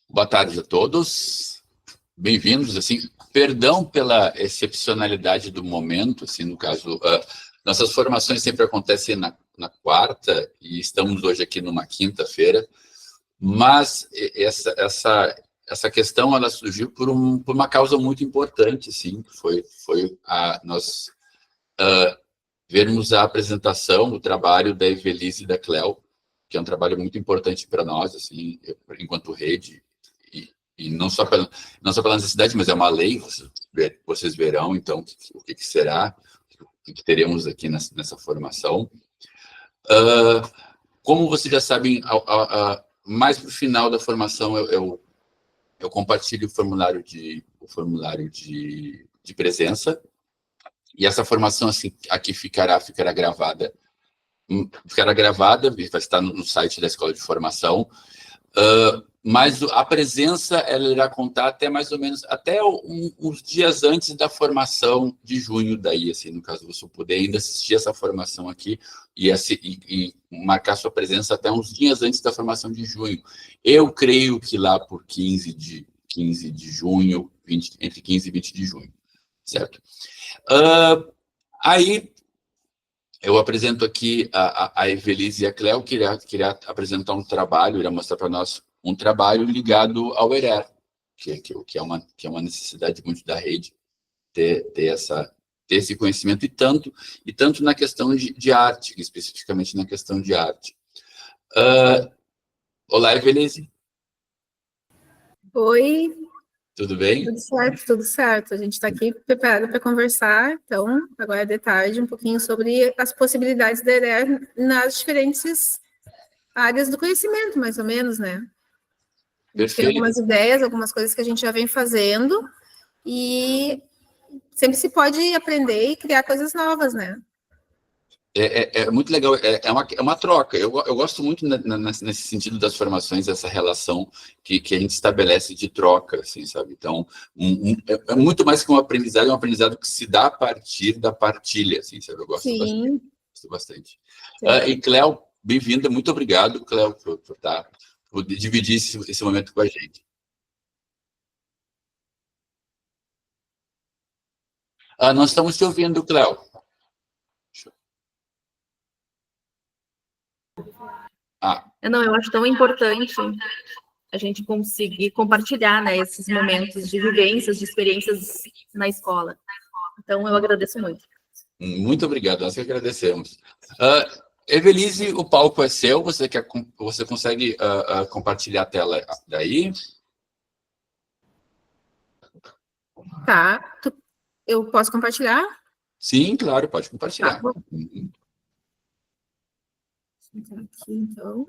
Boa tarde a todos, bem-vindos, assim, perdão pela excepcionalidade do momento, assim, no caso, nossas formações sempre acontecem na quarta, e estamos hoje aqui numa quinta-feira, mas essa questão, ela surgiu por uma causa muito importante, assim, que foi nós vermos a apresentação, o trabalho da Evelise e da Cléo, que é um trabalho muito importante para nós, assim, enquanto rede, e não só pela necessidade, mas é uma lei, vocês verão, então, o que será, o que teremos aqui nessa formação. Como vocês já sabem, mais para o final da formação, eu compartilho o formulário de presença, e essa formação assim, aqui ficará gravada, vai estar no site da Escola de Formação, mas a presença ela irá contar até mais ou menos, até uns dias antes da formação de junho, daí, assim, no caso, você puder ainda assistir essa formação aqui e marcar sua presença até uns dias antes da formação de junho. Eu creio que lá por 15 de junho, entre 15 e 20 de junho, certo? Aí, eu apresento aqui a Evelise e a Cléo, que irá apresentar um trabalho, irá mostrar para nós um trabalho ligado ao ERER, que é uma necessidade muito da rede, ter esse conhecimento, e tanto na questão de arte, especificamente na questão de arte. Olá, Evelise. Oi. Tudo bem? Tudo certo. A gente está aqui preparado para conversar, então, agora de tarde, um pouquinho sobre as possibilidades da ERER nas diferentes áreas do conhecimento, mais ou menos, né? Tem algumas ideias, algumas coisas que a gente já vem fazendo, e sempre se pode aprender e criar coisas novas, né? É muito legal, é uma troca. Eu gosto muito nesse sentido das formações, essa relação que a gente estabelece de troca, assim, sabe? Então, é muito mais que um aprendizado, é um aprendizado que se dá a partir da partilha, assim, sabe? Eu gosto bastante. E, Cléo, bem-vinda, muito obrigado, Cléo, por dividir esse momento com a gente. Nós estamos te ouvindo, Cléo. Não, eu acho tão importante a gente conseguir compartilhar, né, esses momentos de vivências, de experiências na escola. Então, eu agradeço muito. Muito obrigado, nós que agradecemos. Evelise, o palco é seu, você consegue compartilhar a tela daí? Tá. Eu posso compartilhar? Sim, claro, pode compartilhar. Tá, aqui, então.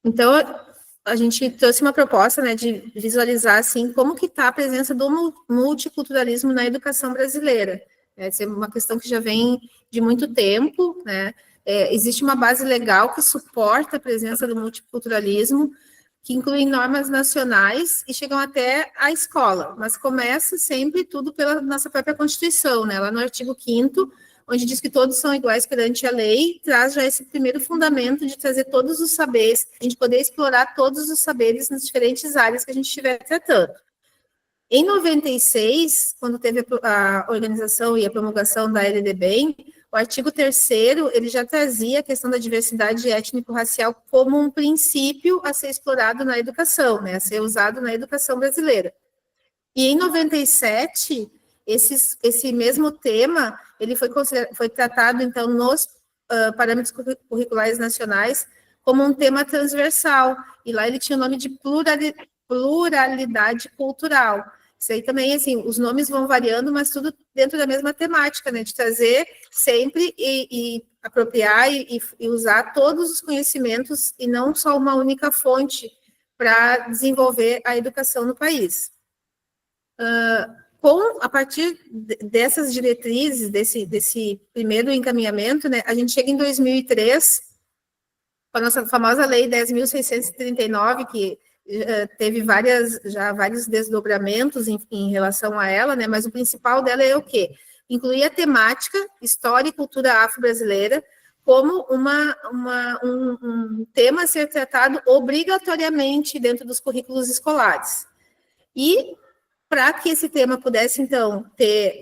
Então, a gente trouxe uma proposta, né, de visualizar, assim, como que está a presença do multiculturalismo na educação brasileira. Essa é uma questão que já vem de muito tempo, né? Existe uma base legal que suporta a presença do multiculturalismo, que inclui normas nacionais e chegam até a escola, mas começa sempre tudo pela nossa própria Constituição, né? Lá no artigo 5º, onde diz que todos são iguais perante a lei, traz já esse primeiro fundamento de trazer todos os saberes, a gente poder explorar todos os saberes nas diferentes áreas que a gente estiver tratando. Em 96, quando teve a organização e a promulgação da LDB, o artigo 3º, ele já trazia a questão da diversidade étnico-racial como um princípio a ser explorado na educação, né, a ser usado na educação brasileira. E em 97, esse mesmo tema, ele foi tratado, então, nos parâmetros curriculares nacionais como um tema transversal, e lá ele tinha o nome de pluralidade cultural. Isso aí também, assim, os nomes vão variando, mas tudo dentro da mesma temática, né, de trazer sempre e apropriar e usar todos os conhecimentos e não só uma única fonte para desenvolver a educação no país. A partir dessas diretrizes, desse primeiro encaminhamento, né, a gente chega em 2003, com a nossa famosa Lei 10.639, que teve vários desdobramentos em relação a ela, né, mas o principal dela é o quê? incluir a temática História e Cultura Afro-Brasileira como um tema a ser tratado obrigatoriamente dentro dos currículos escolares. E, para que esse tema pudesse, então, ter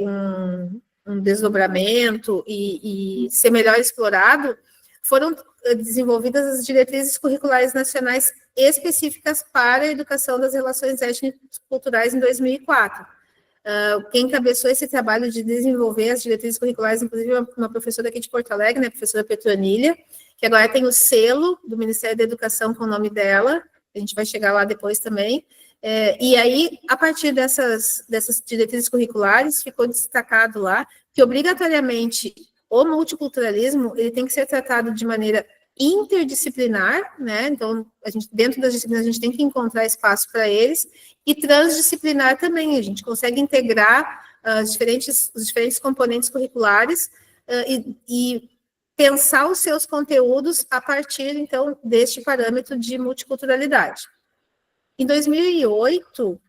um desdobramento e ser melhor explorado, foram desenvolvidas as diretrizes curriculares nacionais específicas para a educação das relações étnico-culturais em 2004. Quem encabeçou esse trabalho de desenvolver as diretrizes curriculares, inclusive uma professora aqui de Porto Alegre, né, a professora Petronília, que agora tem o selo do Ministério da Educação com o nome dela, a gente vai chegar lá depois também. E aí, a partir dessas diretrizes curriculares, ficou destacado lá que, obrigatoriamente, o multiculturalismo ele tem que ser tratado de maneira interdisciplinar, né? Então, dentro das disciplinas, a gente tem que encontrar espaço para eles, e transdisciplinar também, a gente consegue integrar os diferentes componentes curriculares e pensar os seus conteúdos a partir, então, deste parâmetro de multiculturalidade. Em 2008,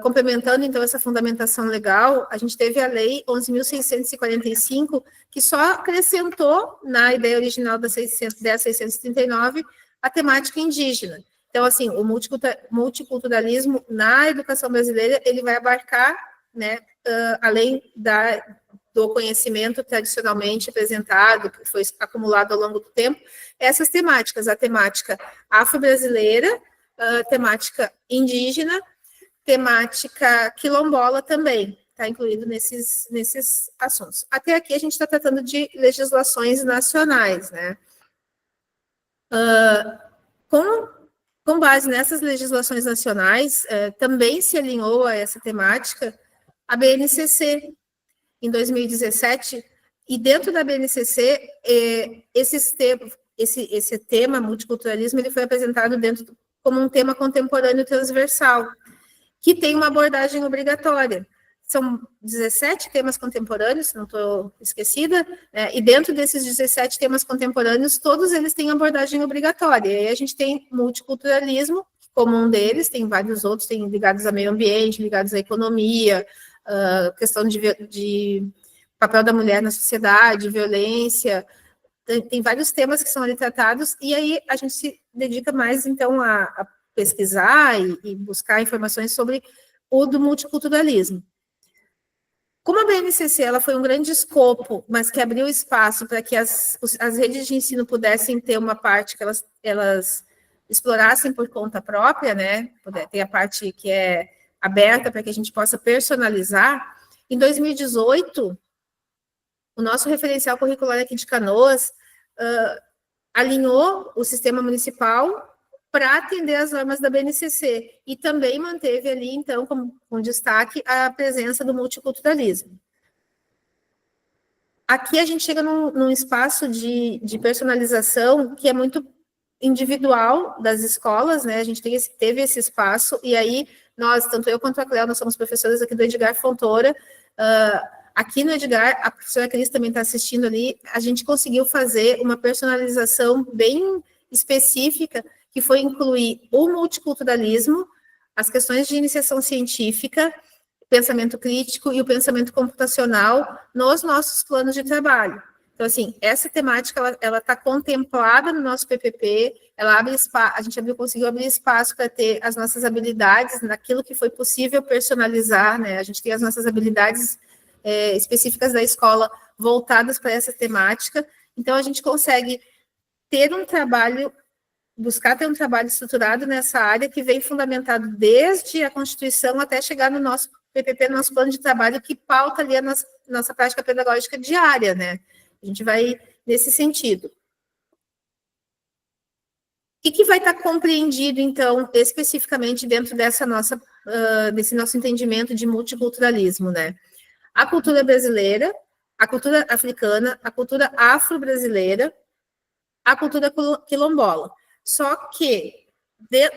complementando, então, essa fundamentação legal, a gente teve a Lei 11.645, que só acrescentou, na ideia original da 10.639, a temática indígena. Então, assim, o multiculturalismo na educação brasileira, ele vai abarcar, né, além do conhecimento tradicionalmente apresentado, que foi acumulado ao longo do tempo, essas temáticas, a temática afro-brasileira, temática indígena, temática quilombola também, está incluído nesses assuntos. Até aqui a gente está tratando de legislações nacionais, né? Com base nessas legislações nacionais, também se alinhou a essa temática a BNCC, em 2017, e dentro da BNCC, esse tema, multiculturalismo, ele foi apresentado como um tema contemporâneo transversal, que tem uma abordagem obrigatória. São 17 temas contemporâneos, se não estou esquecida, e dentro desses 17 temas contemporâneos, todos eles têm abordagem obrigatória. E aí a gente tem multiculturalismo, como um deles, tem vários outros, tem ligados ao meio ambiente, ligados à economia, questão de papel da mulher na sociedade, violência, tem vários temas que são ali tratados, e aí a gente se dedica mais, então, a pesquisar e buscar informações sobre o do multiculturalismo. Como a BNCC ela foi um grande escopo, mas que abriu espaço para que as redes de ensino pudessem ter uma parte que elas explorassem por conta própria, né? Tem a parte que é aberta para que a gente possa personalizar. Em 2018, o nosso referencial curricular aqui de Canoas alinhou o sistema municipal para atender as normas da BNCC, e também manteve ali, então, com destaque, a presença do multiculturalismo. Aqui a gente chega num espaço de personalização que é muito individual das escolas, né? A gente teve esse espaço, e aí nós, tanto eu quanto a Cléo, nós somos professores aqui do Edgar Fontoura. Aqui no Edgar, a professora Cris também está assistindo ali, a gente conseguiu fazer uma personalização bem específica, que foi incluir o multiculturalismo, as questões de iniciação científica, pensamento crítico e o pensamento computacional nos nossos planos de trabalho. Então, assim, essa temática, ela está contemplada no nosso PPP, a gente conseguiu abrir espaço para ter as nossas habilidades naquilo que foi possível personalizar, né? A gente tem as nossas habilidades específicas da escola voltadas para essa temática, então a gente consegue buscar ter um trabalho estruturado nessa área que vem fundamentado desde a Constituição até chegar no nosso PPP, no nosso plano de trabalho, que pauta ali a nossa prática pedagógica diária, né? A gente vai nesse sentido. O que vai estar compreendido, então, especificamente dentro desse nosso entendimento de multiculturalismo, né? A cultura brasileira, a cultura africana, a cultura afro-brasileira, a cultura quilombola. Só que,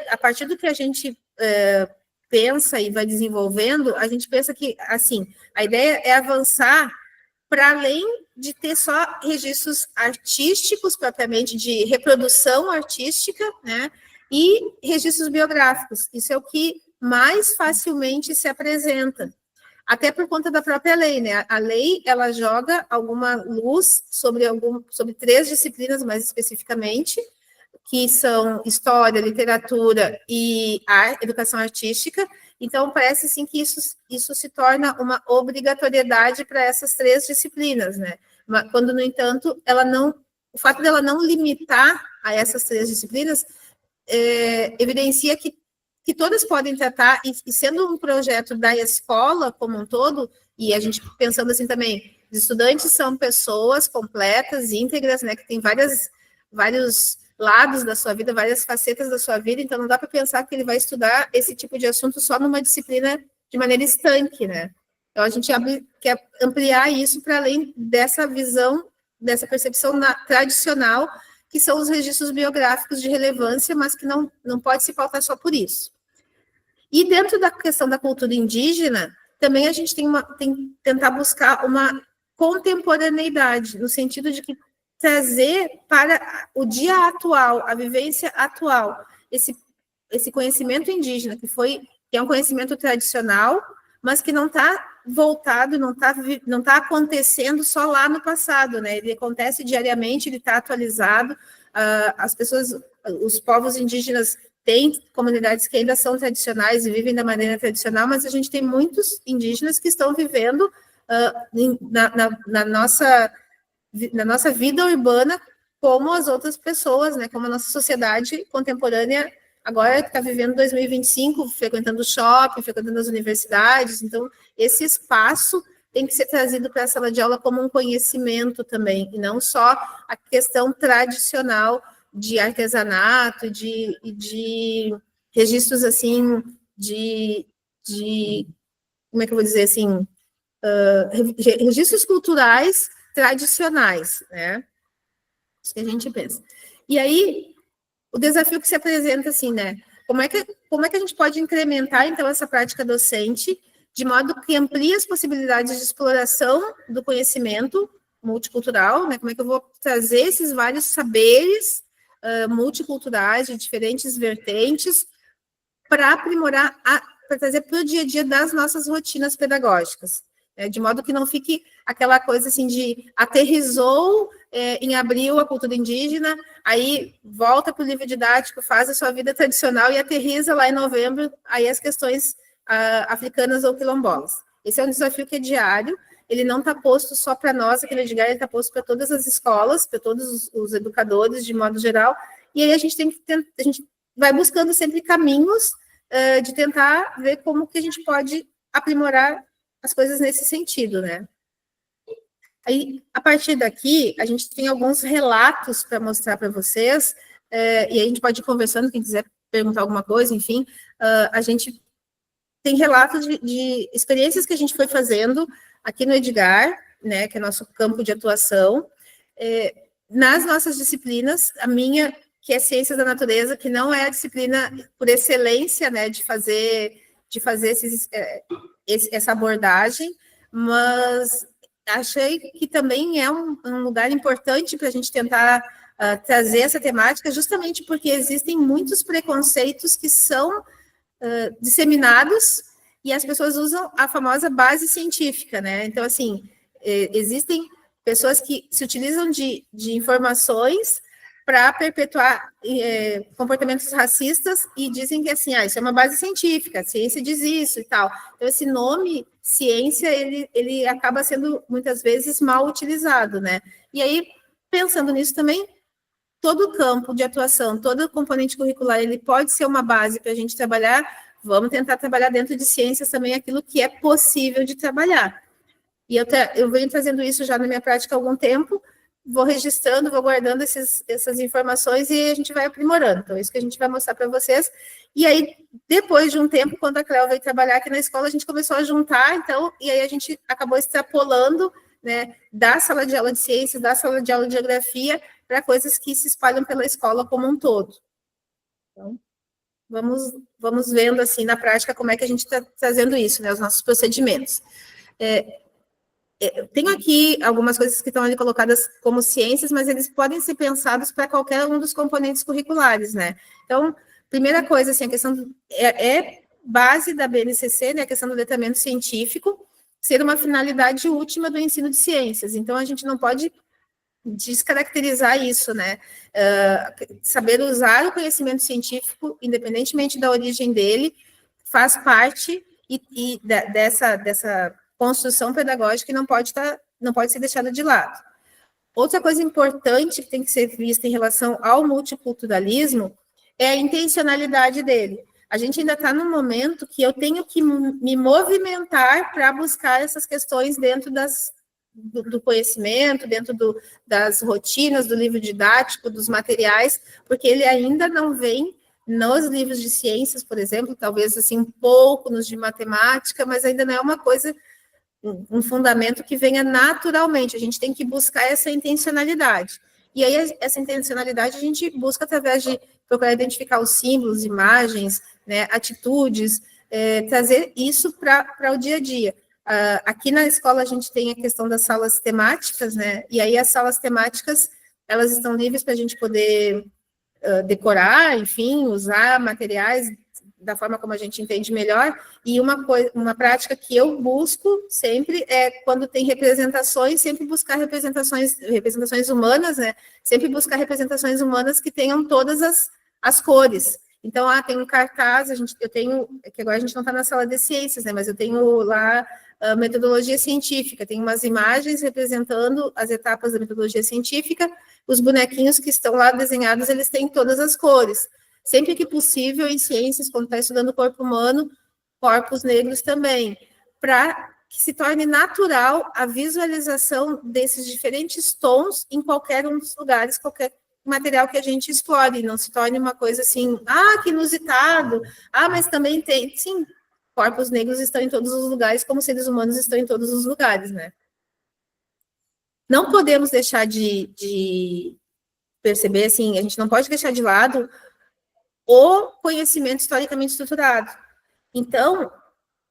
a partir do que a gente pensa e vai desenvolvendo, a gente pensa que, assim, a ideia é avançar para além de ter só registros artísticos, propriamente, de reprodução artística, né, e registros biográficos. Isso é o que mais facilmente se apresenta. até por conta da própria lei, né? A lei, ela joga alguma luz sobre 3 disciplinas, mais especificamente, que são história, literatura e educação artística. Então, parece, assim, que isso se torna uma obrigatoriedade para essas 3 disciplinas, né? Quando, no entanto, o fato dela não limitar a essas 3 disciplinas evidencia que todas podem tratar, e sendo um projeto da escola como um todo, e a gente pensando assim também, os estudantes são pessoas completas, íntegras, né, que tem vários lados da sua vida, várias facetas da sua vida, então não dá para pensar que ele vai estudar esse tipo de assunto só numa disciplina de maneira estanque, né? Então, a gente quer ampliar isso para além dessa visão, dessa percepção tradicional, que são os registros biográficos de relevância, mas que não pode se pautar só por isso. E dentro da questão da cultura indígena, também a gente tem que tentar buscar uma contemporaneidade, no sentido de que trazer para o dia atual, a vivência atual, esse conhecimento indígena, que é um conhecimento tradicional, mas que não está voltado, não está acontecendo só lá no passado, né? Ele acontece diariamente, ele está atualizado, as pessoas, os povos indígenas têm comunidades que ainda são tradicionais e vivem da maneira tradicional, mas a gente tem muitos indígenas que estão vivendo na nossa vida urbana como as outras pessoas, né? Como a nossa sociedade contemporânea agora que está vivendo 2025, frequentando o shopping, frequentando as universidades. Então, esse espaço tem que ser trazido para a sala de aula como um conhecimento também, e não só a questão tradicional de artesanato e de registros, assim, como é que eu vou dizer, assim, registros culturais tradicionais, né? Isso que a gente pensa. E aí, o desafio que se apresenta, assim, né? Como é que a gente pode incrementar, então, essa prática docente, de modo que amplie as possibilidades de exploração do conhecimento multicultural, né? Como é que eu vou trazer esses vários saberes multiculturais, de diferentes vertentes, para aprimorar, para trazer para o dia a dia das nossas rotinas pedagógicas, né? De modo que não fique aquela coisa, assim, de aterrissou em abril a cultura indígena, aí volta para o livro didático, faz a sua vida tradicional e aterriza lá em novembro, aí as questões africanas ou quilombolas. Esse é um desafio que é diário, ele não está posto só para nós aqui no Edgar, ele está posto para todas as escolas, para todos os educadores, de modo geral, e aí a gente vai buscando sempre caminhos de tentar ver como que a gente pode aprimorar as coisas nesse sentido, né? Aí, a partir daqui, a gente tem alguns relatos para mostrar para vocês, e aí a gente pode ir conversando, quem quiser perguntar alguma coisa, enfim, a gente tem relatos de experiências que a gente foi fazendo aqui no Edgar, né, que é nosso campo de atuação, nas nossas disciplinas, a minha, que é Ciências da Natureza, que não é a disciplina por excelência, né, de fazer essa abordagem, mas achei que também é um lugar importante para a gente tentar trazer essa temática, justamente porque existem muitos preconceitos que são disseminados e as pessoas usam a famosa base científica, né? Então, assim, existem pessoas que se utilizam de informações para perpetuar comportamentos racistas e dizem que, assim, isso é uma base científica, a ciência diz isso e tal. Então, esse nome, ciência, ele acaba sendo, muitas vezes, mal utilizado, né? E aí, pensando nisso também, todo o campo de atuação, todo o componente curricular, ele pode ser uma base para a gente trabalhar, vamos tentar trabalhar dentro de ciências também aquilo que é possível de trabalhar. E eu venho trazendo isso já na minha prática há algum tempo, vou registrando, vou guardando essas informações e a gente vai aprimorando. Então, é isso que a gente vai mostrar para vocês. E aí, depois de um tempo, quando a Cléo veio trabalhar aqui na escola, a gente começou a juntar, então, e aí a gente acabou extrapolando, né, da sala de aula de ciências, da sala de aula de geografia, para coisas que se espalham pela escola como um todo. Então, vamos vendo, assim, na prática, como é que a gente está trazendo isso, né, os nossos procedimentos. Eu tenho aqui algumas coisas que estão ali colocadas como ciências, mas eles podem ser pensados para qualquer um dos componentes curriculares, né? Então, primeira coisa, assim, a questão base da BNCC, né, a questão do letramento científico, ser uma finalidade última do ensino de ciências. Então, a gente não pode descaracterizar isso, né? Saber usar o conhecimento científico, independentemente da origem dele, faz parte dessa construção pedagógica e não pode ser deixada de lado. Outra coisa importante que tem que ser vista em relação ao multiculturalismo é a intencionalidade dele. A gente ainda está num momento que eu tenho que me movimentar para buscar essas questões dentro do conhecimento, dentro das rotinas, do livro didático, dos materiais, porque ele ainda não vem nos livros de ciências, por exemplo, talvez assim um pouco nos de matemática, mas ainda não é uma coisa, um fundamento que venha naturalmente. A gente tem que buscar essa intencionalidade. E aí, essa intencionalidade a gente busca através de procurar identificar os símbolos, imagens, né, atitudes, trazer isso para o dia a dia. Aqui na escola a gente tem a questão das salas temáticas, né, e aí as salas temáticas, elas estão livres para a gente poder decorar, enfim, usar materiais da forma como a gente entende melhor, e uma prática que eu busco sempre é, quando tem representações, sempre buscar representações humanas, né, sempre buscar representações humanas que tenham todas as cores. Então, tem um cartaz, eu tenho, que agora a gente não está na sala de ciências, né, mas eu tenho lá a metodologia científica, tem umas imagens representando as etapas da metodologia científica, os bonequinhos que estão lá desenhados, eles têm todas as cores. Sempre que possível, em ciências, quando está estudando o corpo humano, corpos negros também, para que se torne natural a visualização desses diferentes tons em qualquer um dos lugares, qualquer material que a gente explore, não se torne uma coisa assim, que inusitado, mas também tem, sim, corpos negros estão em todos os lugares, como seres humanos estão em todos os lugares, né? Não podemos deixar de perceber, assim, a gente não pode deixar de lado o conhecimento historicamente estruturado. Então,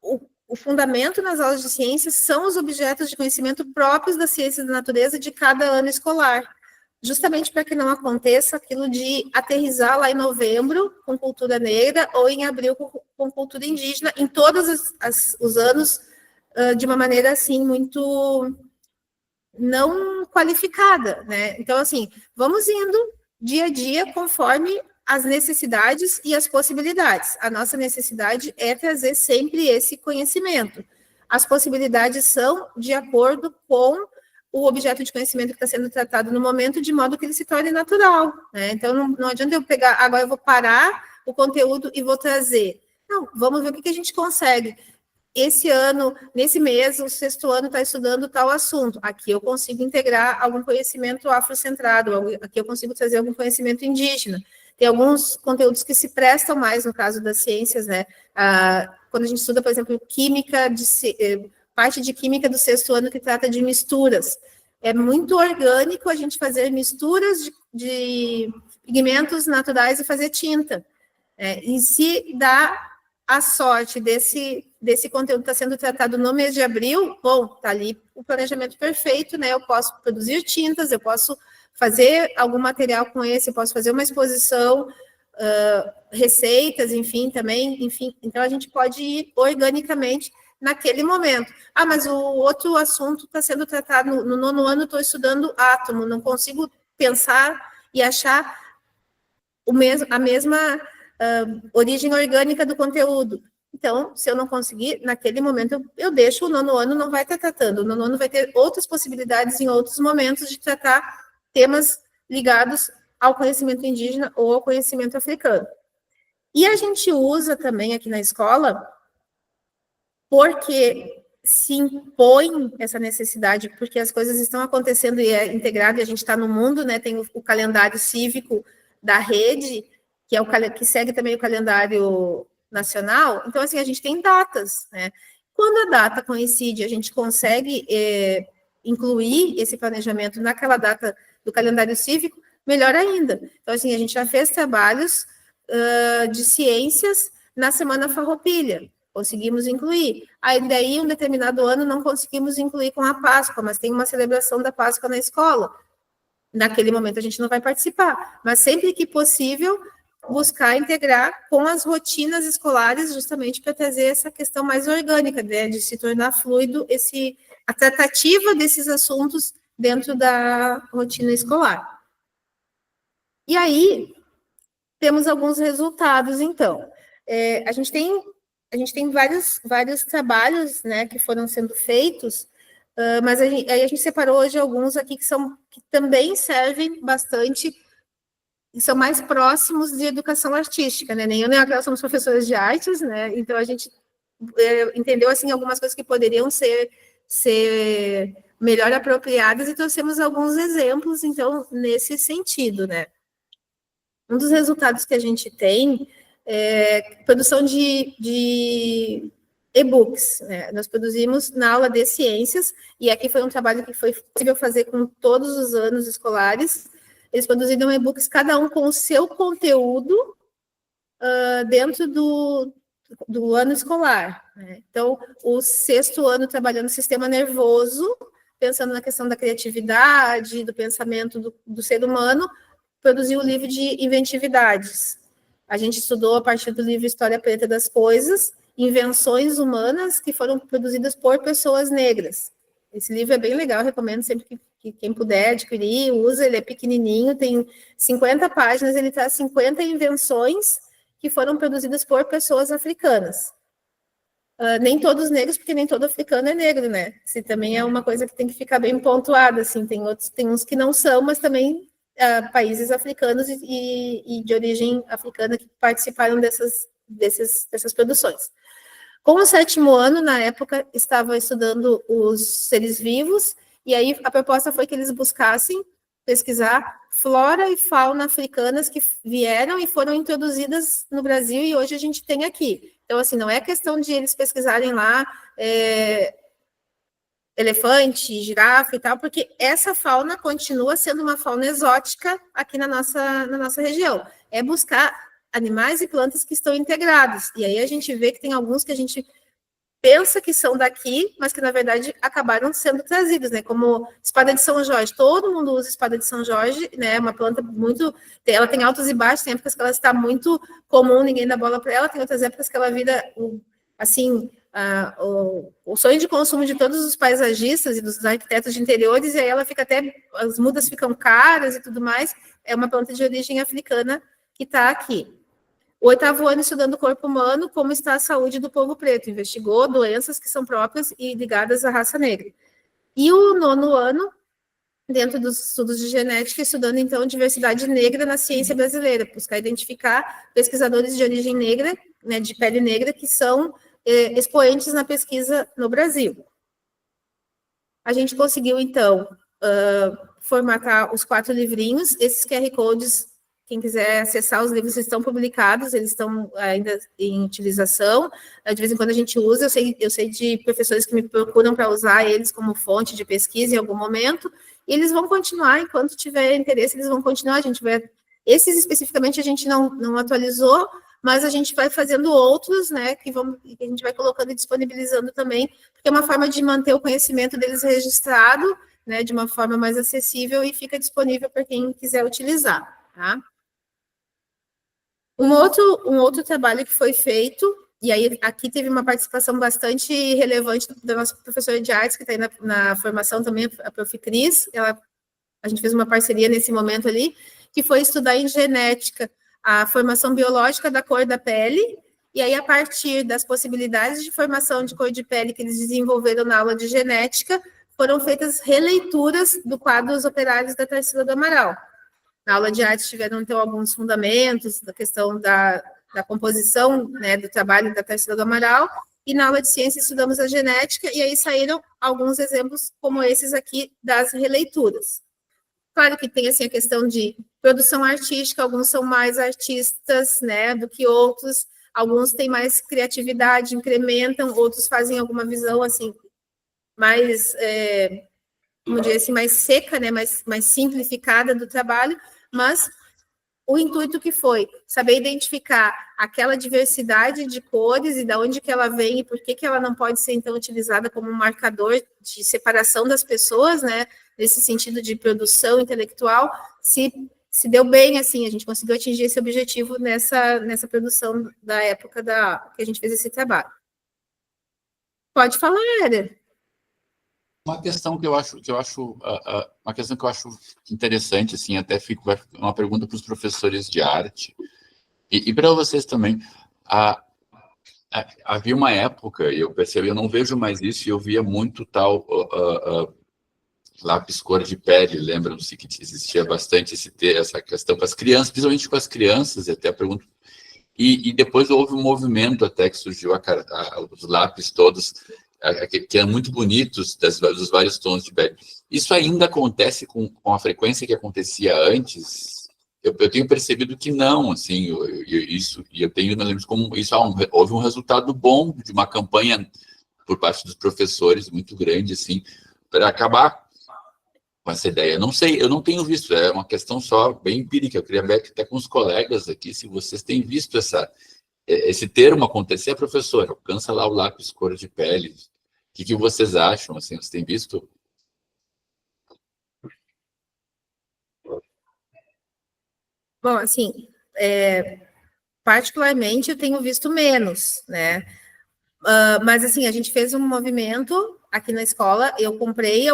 o fundamento nas aulas de ciências são os objetos de conhecimento próprios das ciências da natureza de cada ano escolar, justamente para que não aconteça aquilo de aterrissar lá em novembro com cultura negra ou em abril com cultura indígena, em todos os anos, de uma maneira, assim, muito não qualificada, né? Então, assim, vamos indo dia a dia conforme as necessidades e as possibilidades. A nossa necessidade é trazer sempre esse conhecimento. As possibilidades são de acordo com o objeto de conhecimento que está sendo tratado no momento, de modo que ele se torne natural, né? Então, não adianta eu pegar, agora eu vou parar o conteúdo e vou trazer. Não, vamos ver o que a gente consegue. Esse ano, nesse mês, o 6º ano está estudando tal assunto. Aqui eu consigo integrar algum conhecimento afrocentrado, aqui eu consigo trazer algum conhecimento indígena. Tem alguns conteúdos que se prestam mais, no caso das ciências, né? Quando a gente estuda, por exemplo, parte de química do 6º ano que trata de misturas. É muito orgânico a gente fazer misturas de pigmentos naturais e fazer tinta. E se dá a sorte desse conteúdo estar sendo tratado no mês de abril, bom, está ali o planejamento perfeito, né? Eu posso produzir tintas, eu posso fazer algum material com esse, eu posso fazer uma exposição, receitas, enfim, também, enfim. Então, a gente pode ir organicamente naquele momento. Mas o outro assunto está sendo tratado no 9º ano, estou estudando átomo, não consigo pensar e achar a mesma origem orgânica do conteúdo. Então, se eu não conseguir, naquele momento, eu deixo, o 9º ano não vai estar tratando, o 9º ano vai ter outras possibilidades em outros momentos de tratar temas ligados ao conhecimento indígena ou ao conhecimento africano. E a gente usa também aqui na escola, porque se impõe essa necessidade, porque as coisas estão acontecendo e é integrado, e a gente está no mundo, né? Tem o calendário cívico da rede, que é que segue também o calendário nacional. Então, assim, a gente tem datas, né? Quando a data coincide, a gente consegue incluir esse planejamento naquela data do calendário cívico, melhor ainda. Então, assim, a gente já fez trabalhos de ciências na Semana Farroupilha, conseguimos incluir. Aí, daí, um determinado ano, não conseguimos incluir com a Páscoa, mas tem uma celebração da Páscoa na escola. Naquele momento, a gente não vai participar, mas sempre que possível, buscar integrar com as rotinas escolares, justamente para trazer essa questão mais orgânica, né, de se tornar fluido a tratativa desses assuntos dentro da rotina escolar. E aí, temos alguns resultados, então. A gente tem vários trabalhos, né, que foram sendo feitos, mas aí a gente separou hoje alguns aqui que também servem bastante e são mais próximos de educação artística, né? Nem eu nem a Cléo somos professores de artes, né? Então a gente entendeu assim algumas coisas que poderiam ser melhor apropriadas e trouxemos alguns exemplos, então, nesse sentido, né? Um dos resultados que a gente tem é produção de e-books, né? Nós produzimos na aula de ciências, e aqui foi um trabalho que foi possível fazer com todos os anos escolares. Eles produziram e-books, cada um com o seu conteúdo dentro do ano escolar, né? Então, o 6º ano trabalhando o sistema nervoso, pensando na questão da criatividade, do pensamento do ser humano, produziu o livro de inventividades. A gente estudou a partir do livro História Preta das Coisas, invenções humanas que foram produzidas por pessoas negras. Esse livro é bem legal, recomendo sempre que quem puder adquirir, usa, ele é pequenininho, tem 50 páginas, ele traz 50 invenções que foram produzidas por pessoas africanas. Nem todos negros, porque nem todo africano é negro, né? Isso também é uma coisa que tem que ficar bem pontuada, assim, tem uns que não são, mas também países africanos e de origem africana que participaram dessas produções. Com o 7º ano, na época, estava estudando os seres vivos, e aí a proposta foi que eles buscassem pesquisar flora e fauna africanas que vieram e foram introduzidas no Brasil e hoje a gente tem aqui. Então, assim, não é questão de eles pesquisarem lá elefante, girafa e tal, porque essa fauna continua sendo uma fauna exótica aqui na nossa região. É buscar animais e plantas que estão integrados. E aí a gente vê que tem alguns que a gente pensa que são daqui, mas que, na verdade, acabaram sendo trazidos, né? Como espada de São Jorge. Todo mundo usa espada de São Jorge, né? Uma planta muito... Ela tem altos e baixos, tem épocas que ela está muito comum, ninguém dá bola para ela, tem outras épocas que ela vira, assim, o sonho de consumo de todos os paisagistas e dos arquitetos de interiores, e aí ela fica até... As mudas ficam caras e tudo mais. É uma planta de origem africana que está aqui. O 8º ano estudando o corpo humano, como está a saúde do povo preto, investigou doenças que são próprias e ligadas à raça negra. E o 9º ano, dentro dos estudos de genética, estudando, então, diversidade negra na ciência brasileira, buscar identificar pesquisadores de origem negra, né, de pele negra, que são expoentes na pesquisa no Brasil. A gente conseguiu, então, formatar os 4 livrinhos, esses QR Codes. Quem quiser acessar os livros, estão publicados, eles estão ainda em utilização. De vez em quando a gente usa, eu sei de professores que me procuram para usar eles como fonte de pesquisa em algum momento, e eles vão continuar, enquanto tiver interesse, eles vão continuar. A gente vai... Esses especificamente a gente não atualizou, mas a gente vai fazendo outros, né, que a gente vai colocando e disponibilizando também, porque é uma forma de manter o conhecimento deles registrado, né, de uma forma mais acessível e fica disponível para quem quiser utilizar, tá? Um outro trabalho que foi feito, e aí aqui teve uma participação bastante relevante da nossa professora de artes, que está aí na formação também, a Prof. Cris, a gente fez uma parceria nesse momento ali, que foi estudar em genética a formação biológica da cor da pele, e aí a partir das possibilidades de formação de cor de pele que eles desenvolveram na aula de genética, foram feitas releituras do quadro Os Operários da Tarsila do Amaral. Na aula de arte tiveram, então, alguns fundamentos da questão da composição, né, do trabalho da Tarsila do Amaral, e na aula de ciência estudamos a genética, e aí saíram alguns exemplos como esses aqui das releituras. Claro que tem, assim, a questão de produção artística, alguns são mais artistas, né, do que outros, alguns têm mais criatividade, incrementam, outros fazem alguma visão, assim, mais... vamos dizer assim, mais seca, né, mais simplificada do trabalho, mas o intuito que foi saber identificar aquela diversidade de cores e de onde que ela vem e por que ela não pode ser, então, utilizada como um marcador de separação das pessoas, né, nesse sentido de produção intelectual, se se deu bem, assim, a gente conseguiu atingir esse objetivo nessa produção da época que a gente fez esse trabalho. Pode falar, Éder. Uma questão que eu acho uma questão que eu acho interessante, assim, até vai uma pergunta para os professores de arte e para vocês também. Havia uma época, e eu percebi, eu não vejo mais isso, e eu via muito tal lápis cor de pele, lembram-se que existia bastante essa questão com as crianças, principalmente com as crianças, e até pergunto. E depois houve um movimento até que surgiu os lápis todos, que eram muito bonitos, dos vários tons de pele. Isso ainda acontece com a frequência que acontecia antes? Eu tenho percebido que não, assim, eu tenho, nós vemos como isso houve um resultado bom de uma campanha por parte dos professores muito grande, assim, para acabar com essa ideia. Não sei, eu não tenho visto, é uma questão só bem empírica. Eu queria ver até com os colegas aqui se vocês têm visto esse termo acontecer. Professor, alcança lá o lápis cor de pele. O que vocês acham? Assim, vocês têm visto? Bom, assim, particularmente eu tenho visto menos, né? Mas assim, a gente fez um movimento aqui na escola. Eu comprei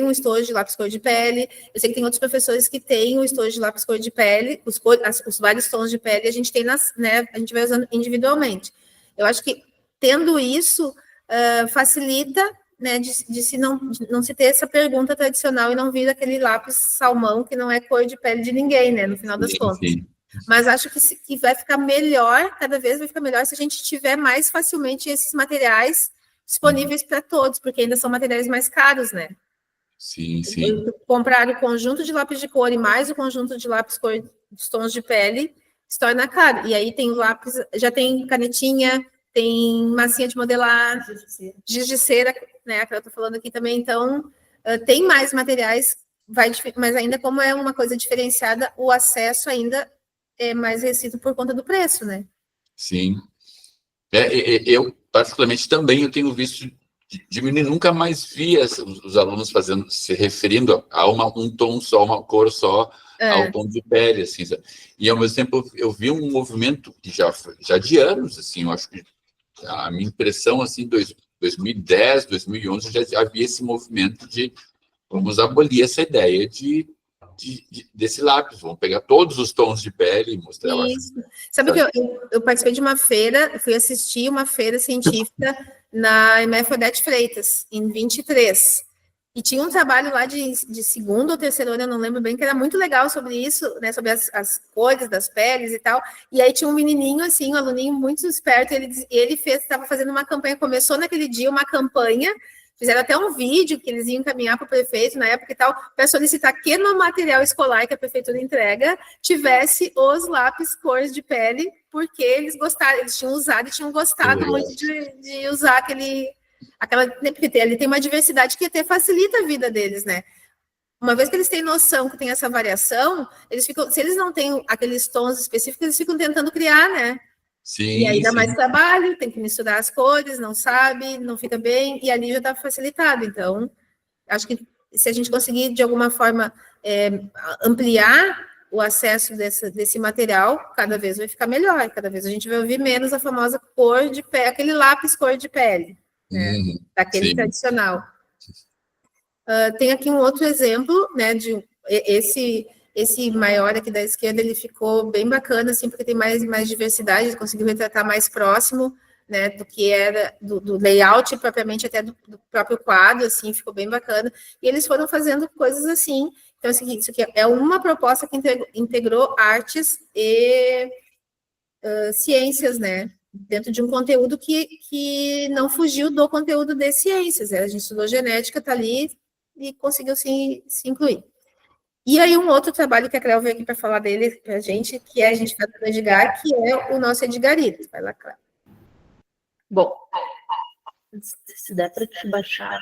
um estojo de lápis cor de pele. Eu sei que tem outros professores que têm o estojo de lápis cor de pele, os vários tons de pele a gente tem né? A gente vai usando individualmente. Eu acho que tendo isso facilita, né, de não se ter essa pergunta tradicional e não vir aquele lápis salmão que não é cor de pele de ninguém, né, no final das contas. Sim. Mas acho que vai ficar melhor, cada vez vai ficar melhor se a gente tiver mais facilmente esses materiais disponíveis para todos, porque ainda são materiais mais caros, né? Sim, sim. Comprar o conjunto de lápis de cor e mais o conjunto de lápis cor dos tons de pele se torna caro. E aí tem lápis, já tem canetinha, tem massinha de modelar, giz de cera, né, que eu estou falando aqui também. Então, tem mais materiais, mas ainda como é uma coisa diferenciada, o acesso ainda é mais restrito por conta do preço, né? Sim. Eu, particularmente, também eu tenho visto diminuir, nunca mais vi os alunos se referindo a um tom só, uma cor só, ao tom de pele, assim. E, ao mesmo tempo, eu vi um movimento que já de anos, assim, eu acho que a minha impressão, assim, 2010, 2011, já havia esse movimento de vamos abolir essa ideia desse lápis, vamos pegar todos os tons de pele e mostrar. Isso. Sabe que eu participei de uma feira, fui assistir uma feira científica na MF Odete Freitas, em 23. E tinha um trabalho lá de segundo ou terceiro ano, eu não lembro bem, que era muito legal sobre isso, né, sobre as cores das peles e tal. E aí tinha um menininho, assim, um aluninho muito esperto, ele estava fazendo uma campanha, começou naquele dia uma campanha, fizeram até um vídeo que eles iam encaminhar para o prefeito na época e tal, para solicitar que no material escolar que a prefeitura entrega tivesse os lápis cores de pele, porque eles gostaram, eles tinham usado e tinham gostado muito de usar porque ali tem uma diversidade que até facilita a vida deles, né? Uma vez que eles têm noção que tem essa variação, se eles não têm aqueles tons específicos, eles ficam tentando criar, né? Sim, e aí dá mais trabalho, tem que misturar as cores, não sabe, não fica bem, e ali já está facilitado. Então, acho que se a gente conseguir, de alguma forma, ampliar o acesso desse material, cada vez vai ficar melhor, cada vez a gente vai ouvir menos a famosa cor de pele, aquele lápis cor de pele, né, daquele tradicional. Tem aqui um outro exemplo, né, de esse maior aqui da esquerda, ele ficou bem bacana, assim, porque tem mais diversidade, ele conseguiu retratar mais próximo, né, do que era do layout, propriamente até do próprio quadro, assim, ficou bem bacana. E eles foram fazendo coisas assim. Então, isso aqui é uma proposta que integrou artes e ciências, né, dentro de um conteúdo que não fugiu do conteúdo de ciências. A gente estudou genética, está ali, e conseguiu se incluir. E aí, um outro trabalho que a Cléo veio aqui para falar dele para a gente faz do Edgar, que é o nosso Edgarito. Vai lá, Cléo. Bom, se der para te baixar.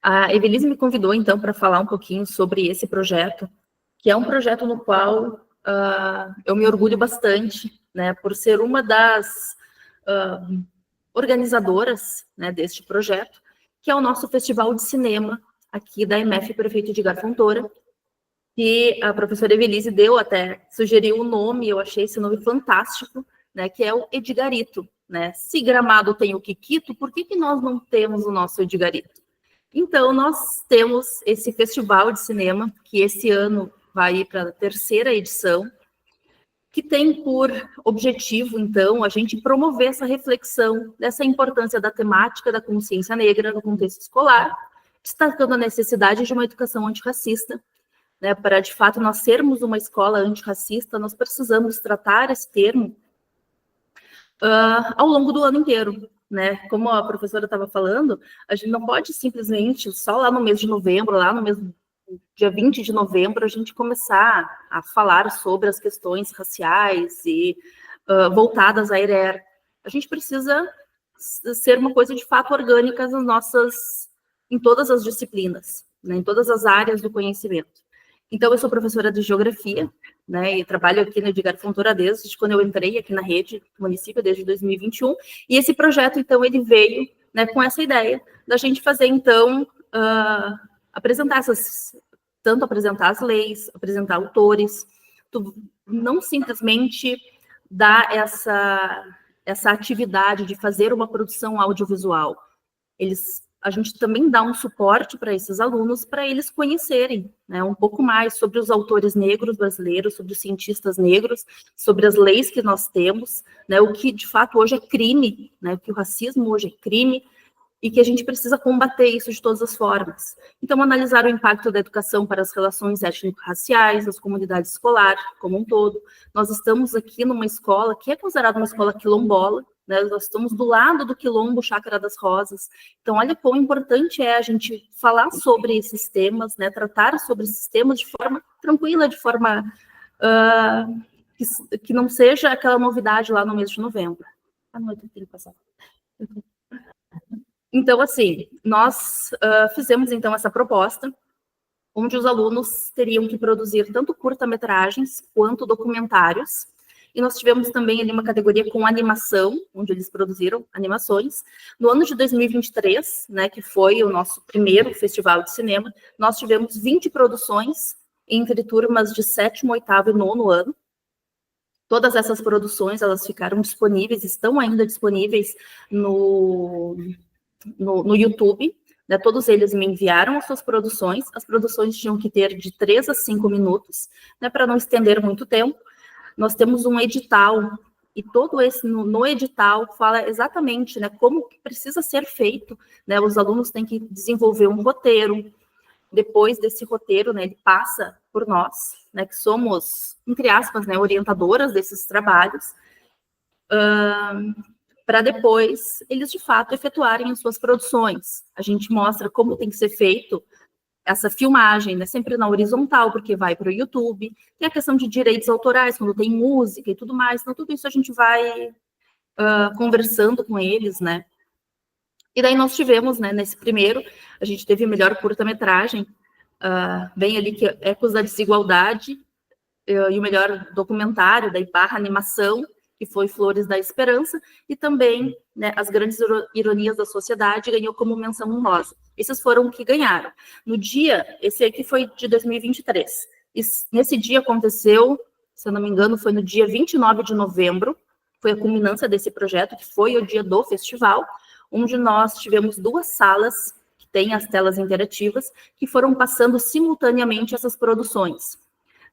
A Evelise me convidou, então, para falar um pouquinho sobre esse projeto, que é um projeto no qual eu me orgulho bastante, né, por ser uma das organizadoras, né, deste projeto, que é o nosso festival de cinema aqui da EMF Prefeito Edgar Fontoura, que a professora Evelise sugeriu o nome, eu achei esse nome fantástico, né, que é o Edgarito, né? Se Gramado tem o Kikito, por que nós não temos o nosso Edgarito? Então, nós temos esse festival de cinema, que esse ano vai ir para a 3ª edição, que tem por objetivo, então, a gente promover essa reflexão dessa importância da temática da consciência negra no contexto escolar, destacando a necessidade de uma educação antirracista, né? Para, de fato, nós sermos uma escola antirracista, nós precisamos tratar esse termo ao longo do ano inteiro, né? Como a professora estava falando, a gente não pode simplesmente, só lá no mês de novembro, lá no mês dia 20 de novembro, a gente começar a falar sobre as questões raciais e voltadas à ERER. A gente precisa ser uma coisa de fato orgânica em todas as disciplinas, né, em todas as áreas do conhecimento. Então, eu sou professora de geografia, né, e trabalho aqui no Edgar Fontoura desde quando eu entrei aqui na rede do município, desde 2021, e esse projeto, então, ele veio, né, com essa ideia da gente fazer, então, apresentar as leis, apresentar autores, não simplesmente dar essa atividade de fazer uma produção audiovisual. A gente também dá um suporte para esses alunos, para eles conhecerem, né, um pouco mais sobre os autores negros brasileiros, sobre os cientistas negros, sobre as leis que nós temos, né, o que de fato hoje é crime, né, que o racismo hoje é crime, e que a gente precisa combater isso de todas as formas. Então, analisar o impacto da educação para as relações étnico-raciais, as comunidades escolares como um todo. Nós estamos aqui numa escola que é considerada uma escola quilombola, né? Nós estamos do lado do Quilombo Chácara das Rosas. Então, olha quão importante é a gente falar sobre esses temas, né? Tratar sobre esses temas de forma tranquila, de forma que não seja aquela novidade lá no mês de novembro. À noite eu tenho que passar. Então, assim, nós fizemos, então, essa proposta, onde os alunos teriam que produzir tanto curta-metragens quanto documentários, e nós tivemos também ali uma categoria com animação, onde eles produziram animações. No ano de 2023, né, que foi o nosso primeiro festival de cinema, nós tivemos 20 produções entre turmas de 7º, 8º e 9º ano. Todas essas produções, elas ficaram disponíveis, estão ainda disponíveis no YouTube, né? Todos eles me enviaram as suas produções. As produções tinham que ter de 3 a 5 minutos, né, para não estender muito tempo. Nós temos um edital, e todo esse, no edital, fala exatamente, né, como que precisa ser feito, né? Os alunos têm que desenvolver um roteiro. Depois desse roteiro, né, ele passa por nós, né, que somos, entre aspas, né, orientadoras desses trabalhos, para depois eles, de fato, efetuarem as suas produções. A gente mostra como tem que ser feito essa filmagem, né, sempre na horizontal, porque vai para o YouTube. Tem a questão de direitos autorais, quando tem música e tudo mais. Então, tudo isso a gente vai conversando com eles, né. E daí nós tivemos, né, nesse primeiro, a gente teve melhor curta-metragem, bem ali que é Ecos da Desigualdade, e o melhor documentário, daí barra animação, que foi Flores da Esperança, e também, né, As Grandes Ironias da Sociedade, ganhou como menção honrosa. Esses foram que ganharam. No dia, esse aqui foi de 2023. E nesse dia aconteceu, se eu não me engano, foi no dia 29 de novembro, foi a culminância desse projeto, que foi o dia do festival, onde nós tivemos 2 salas, que têm as telas interativas, que foram passando simultaneamente essas produções.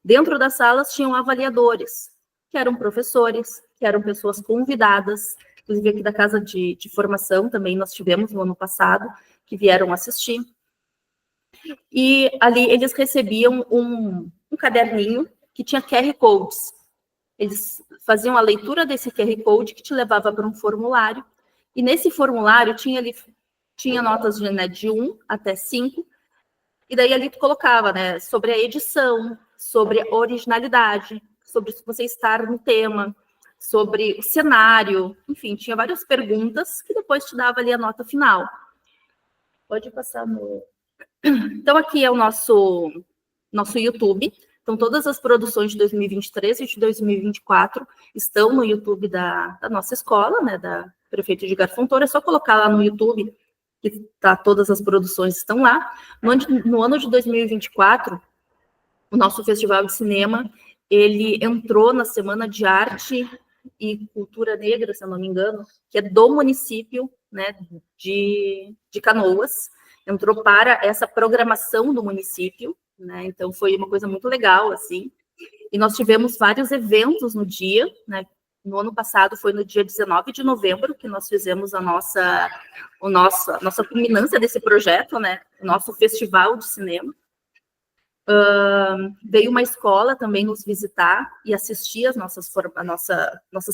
Dentro das salas tinham avaliadores, que eram professores, que eram pessoas convidadas, inclusive aqui da Casa de Formação também nós tivemos no ano passado, que vieram assistir. E ali eles recebiam um caderninho que tinha QR Codes. Eles faziam a leitura desse QR Code que te levava para um formulário, e nesse formulário tinha notas de 1 até 5, e daí ali tu colocava, né, sobre a edição, sobre a originalidade, sobre você estar no tema, sobre o cenário, enfim, tinha várias perguntas que depois te dava ali a nota final. Pode passar no... Então, aqui é o nosso YouTube. Então, todas as produções de 2023 e de 2024 estão no YouTube da nossa escola, né, da Prefeito Edgar Fontoura. É só colocar lá no YouTube que todas as produções estão lá. No ano de 2024, o nosso Festival de Cinema, ele entrou na Semana de Arte e Cultura Negra, se eu não me engano, que é do município, né, de Canoas, entrou para essa programação do município, né, então foi uma coisa muito legal, assim, e nós tivemos vários eventos no dia, né, no ano passado foi no dia 19 de novembro que nós fizemos a nossa culminância desse projeto, né, o nosso festival de cinema. Veio uma escola também nos visitar e assistir as nossas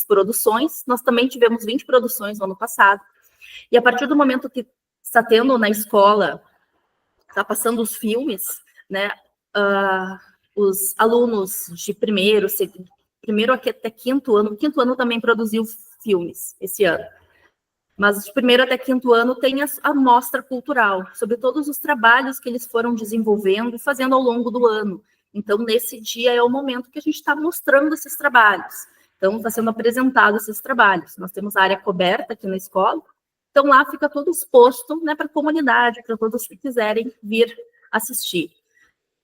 produções. Nós também tivemos 20 produções no ano passado. E a partir do momento que está tendo na escola, está passando os filmes, né, os alunos de primeiro até quinto ano também produziu filmes esse ano. Mas de primeiro até quinto ano tem a mostra cultural, sobre todos os trabalhos que eles foram desenvolvendo e fazendo ao longo do ano. Então, nesse dia é o momento que a gente está mostrando esses trabalhos. Então, está sendo apresentado esses trabalhos. Nós temos a área coberta aqui na escola, então lá fica todo exposto, né, para a comunidade, para todos que quiserem vir assistir.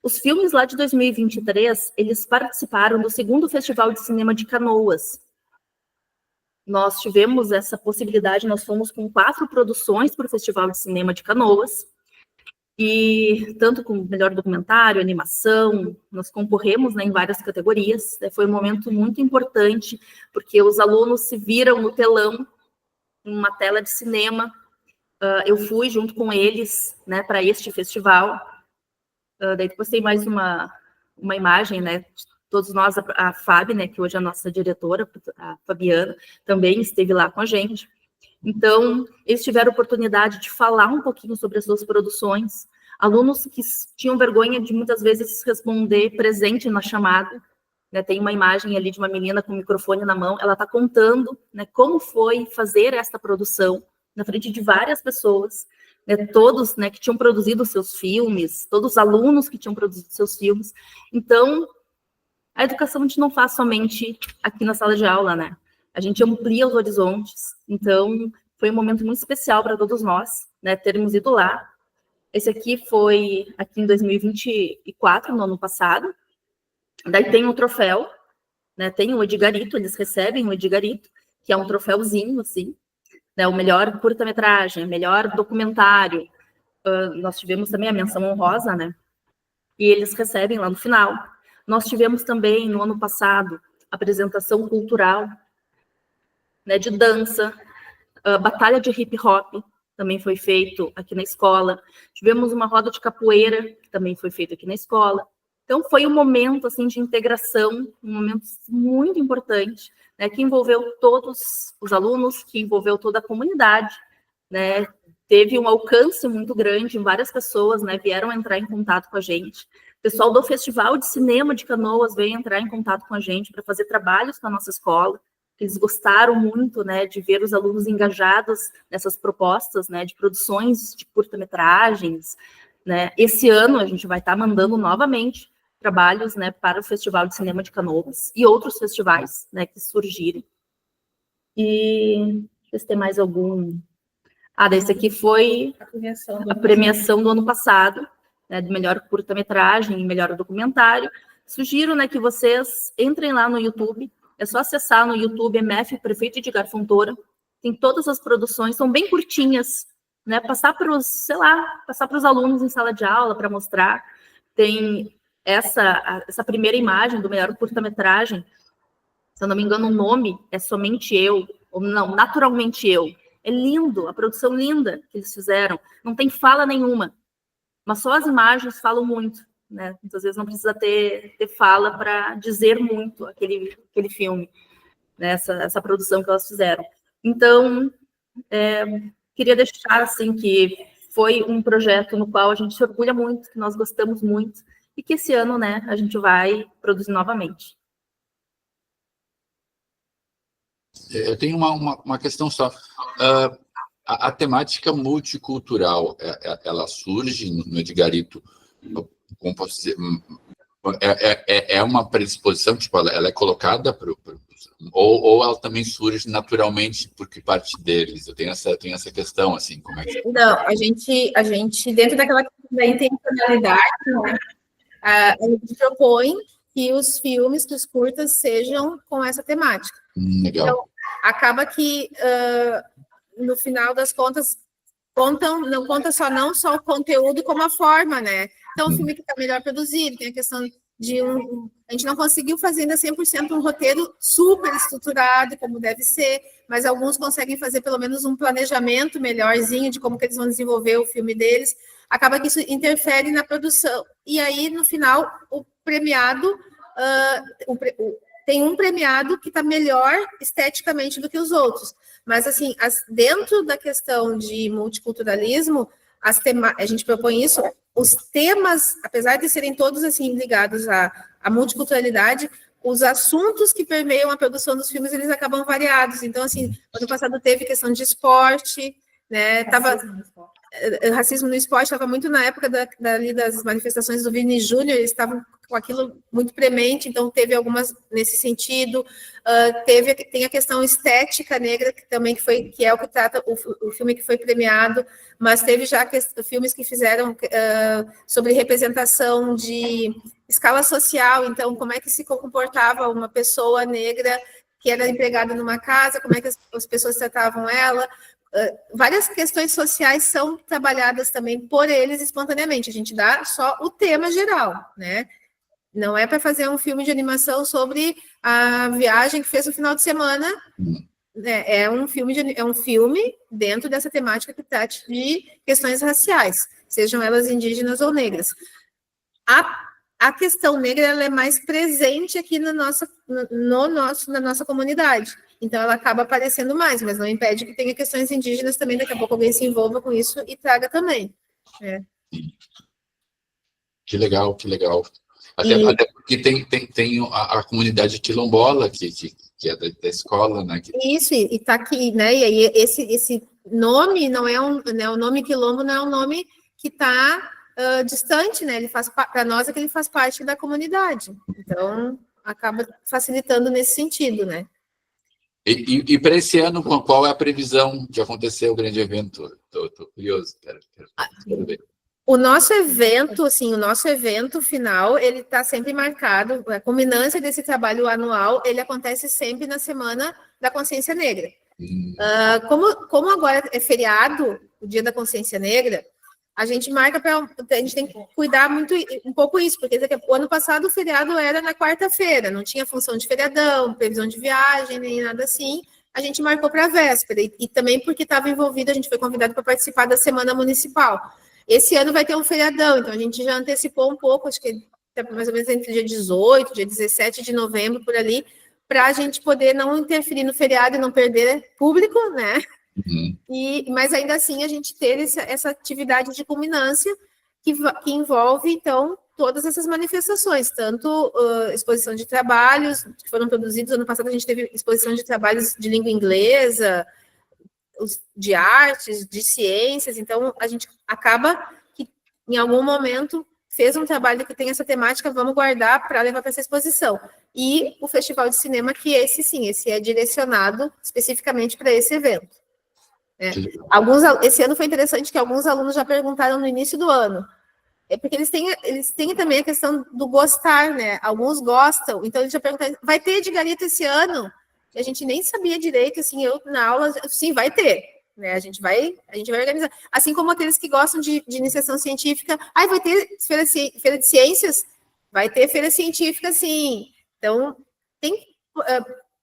Os filmes lá de 2023, eles participaram do 2º Festival de Cinema de Canoas. Nós tivemos essa possibilidade, nós fomos com 4 produções para o Festival de Cinema de Canoas, e tanto com melhor documentário, animação, nós concorremos, né, em várias categorias. Foi um momento muito importante, porque os alunos se viram no telão, em uma tela de cinema. Eu fui junto com eles, né, para este festival. Daí depois tem mais uma imagem, né, todos nós, a Fábio, né, que hoje é a nossa diretora, a Fabiana, também esteve lá com a gente. Então, eles tiveram oportunidade de falar um pouquinho sobre as 2 produções. Alunos que tinham vergonha de, muitas vezes, responder presente na chamada. Né, tem uma imagem ali de uma menina com o microfone na mão, ela está contando, né, como foi fazer esta produção na frente de várias pessoas, né, todos, né, que tinham produzido seus filmes, todos os alunos que tinham produzido seus filmes. Então, a educação a gente não faz somente aqui na sala de aula, né? A gente amplia os horizontes. Então, foi um momento muito especial para todos nós, né, termos ido lá. Esse aqui foi aqui em 2024, no ano passado. Daí tem um troféu, né, tem o Edgarito, eles recebem o Edgarito, que é um troféuzinho, assim, né, o melhor curta-metragem, melhor documentário. Nós tivemos também a menção honrosa, né? E eles recebem lá no final. Nós tivemos também, no ano passado, apresentação cultural, né, de dança, batalha de hip-hop, também foi feito aqui na escola. Tivemos uma roda de capoeira, que também foi feito aqui na escola. Então, foi um momento, assim, de integração, um momento muito importante, né, que envolveu todos os alunos, que envolveu toda a comunidade, né, teve um alcance muito grande, várias pessoas, né, vieram entrar em contato com a gente. O pessoal do Festival de Cinema de Canoas veio entrar em contato com a gente para fazer trabalhos com a nossa escola. Eles gostaram muito, né, de ver os alunos engajados nessas propostas, né, de produções de curta-metragens, né. Esse ano a gente vai estar mandando novamente trabalhos, né, para o Festival de Cinema de Canoas e outros festivais, né, que surgirem. E deixa eu ver se tem mais algum. Desse aqui foi a premiação do ano passado, né, de melhor curta-metragem e melhor documentário. Sugiro, né, que vocês entrem lá no YouTube. É só acessar no YouTube MF Prefeito Edgar Fontoura. Tem todas as produções, são bem curtinhas, né? Passar para os alunos em sala de aula para mostrar. Tem essa primeira imagem do melhor curta-metragem. Se eu não me engano, o nome é Somente Eu, ou não, Naturalmente Eu. É lindo, a produção linda que eles fizeram. Não tem fala nenhuma, mas só as imagens falam muito. Né? Muitas vezes não precisa ter fala para dizer muito aquele filme, né? Essa produção que elas fizeram. Então, queria deixar assim que foi um projeto no qual a gente se orgulha muito, que nós gostamos muito, e que esse ano, né, a gente vai produzir novamente. Eu tenho uma questão só. A temática multicultural, ela surge no Edgarito, como posso dizer, é uma predisposição, tipo, ela é colocada para os Ou ela também surge naturalmente porque parte deles? Eu tenho essa questão, assim, como é que... Não, a gente dentro daquela questão da intencionalidade, né, a gente propõe que os filmes, que os curtas sejam com essa temática. Legal. Então, acaba que, no final das contas, não conta não só o conteúdo, como a forma, né? Então, o filme que está melhor produzido, tem a questão de a gente não conseguiu fazer ainda 100% um roteiro super estruturado, como deve ser, mas alguns conseguem fazer pelo menos um planejamento melhorzinho de como que eles vão desenvolver o filme deles. Acaba que isso interfere na produção. E aí, no final, o premiado... tem um premiado que está melhor esteticamente do que os outros. Mas, assim, dentro da questão de multiculturalismo, a gente propõe isso, os temas, apesar de serem todos, assim, ligados à multiculturalidade, os assuntos que permeiam a produção dos filmes, eles acabam variados. Então, assim, ano passado teve questão de esporte, né? Racismo no esporte estava muito na época das manifestações do Vini Júnior, eles estavam com aquilo muito premente, então teve algumas nesse sentido. Tem a questão estética negra, que também que é o que trata o filme que foi premiado, mas teve já filmes que fizeram sobre representação de escala social, então como é que se comportava uma pessoa negra que era empregada numa casa, como é que as pessoas tratavam ela. Várias questões sociais são trabalhadas também por eles espontaneamente. A gente dá só o tema geral, né? Não é para fazer um filme de animação sobre a viagem que fez no final de semana. É um filme dentro dessa temática que trata de questões raciais, sejam elas indígenas ou negras. A questão negra ela é mais presente aqui na nossa comunidade. Então, ela acaba aparecendo mais, mas não impede que tenha questões indígenas também. Daqui a pouco alguém se envolva com isso e traga também. Que legal, que legal. Até porque tem a comunidade quilombola, que é da escola, né? Isso, e está aqui, né? E aí, esse nome não é né, o nome quilombo não é um nome que está distante, né? Ele para nós é que ele faz parte da comunidade. Então, acaba facilitando nesse sentido, né? E para esse ano, qual é a previsão de acontecer o grande evento? Estou curioso, quero ver. O nosso evento final, ele está sempre marcado, a culminância desse trabalho anual, ele acontece sempre na Semana da Consciência Negra. Como agora é feriado, o Dia da Consciência Negra, a gente tem que cuidar um pouco isso, porque o ano passado o feriado era na quarta-feira, não tinha função de feriadão, previsão de viagem, nem nada assim. A gente marcou para a véspera, e também porque estava envolvido, a gente foi convidado para participar da Semana Municipal. Esse ano vai ter um feriadão, então a gente já antecipou um pouco, acho que é mais ou menos entre dia 18, dia 17 de novembro, por ali, para a gente poder não interferir no feriado e não perder público, né? Mas ainda assim a gente ter essa atividade de culminância que envolve, então, todas essas manifestações, tanto exposição de trabalhos que foram produzidos. Ano passado a gente teve exposição de trabalhos de língua inglesa, de artes, de ciências, então a gente acaba que em algum momento fez um trabalho que tem essa temática, vamos guardar para levar para essa exposição. E o Festival de Cinema, que esse é direcionado especificamente para esse evento. Esse ano foi interessante que alguns alunos já perguntaram no início do ano, porque eles têm também a questão do gostar, né? Alguns gostam, então eles já perguntaram, vai ter Edgarito esse ano? E a gente nem sabia direito, assim, eu na aula, sim, vai ter, né? A gente vai organizar. Assim como aqueles que gostam de iniciação científica, vai ter feira de ciências? Vai ter feira científica, sim. Então, tem que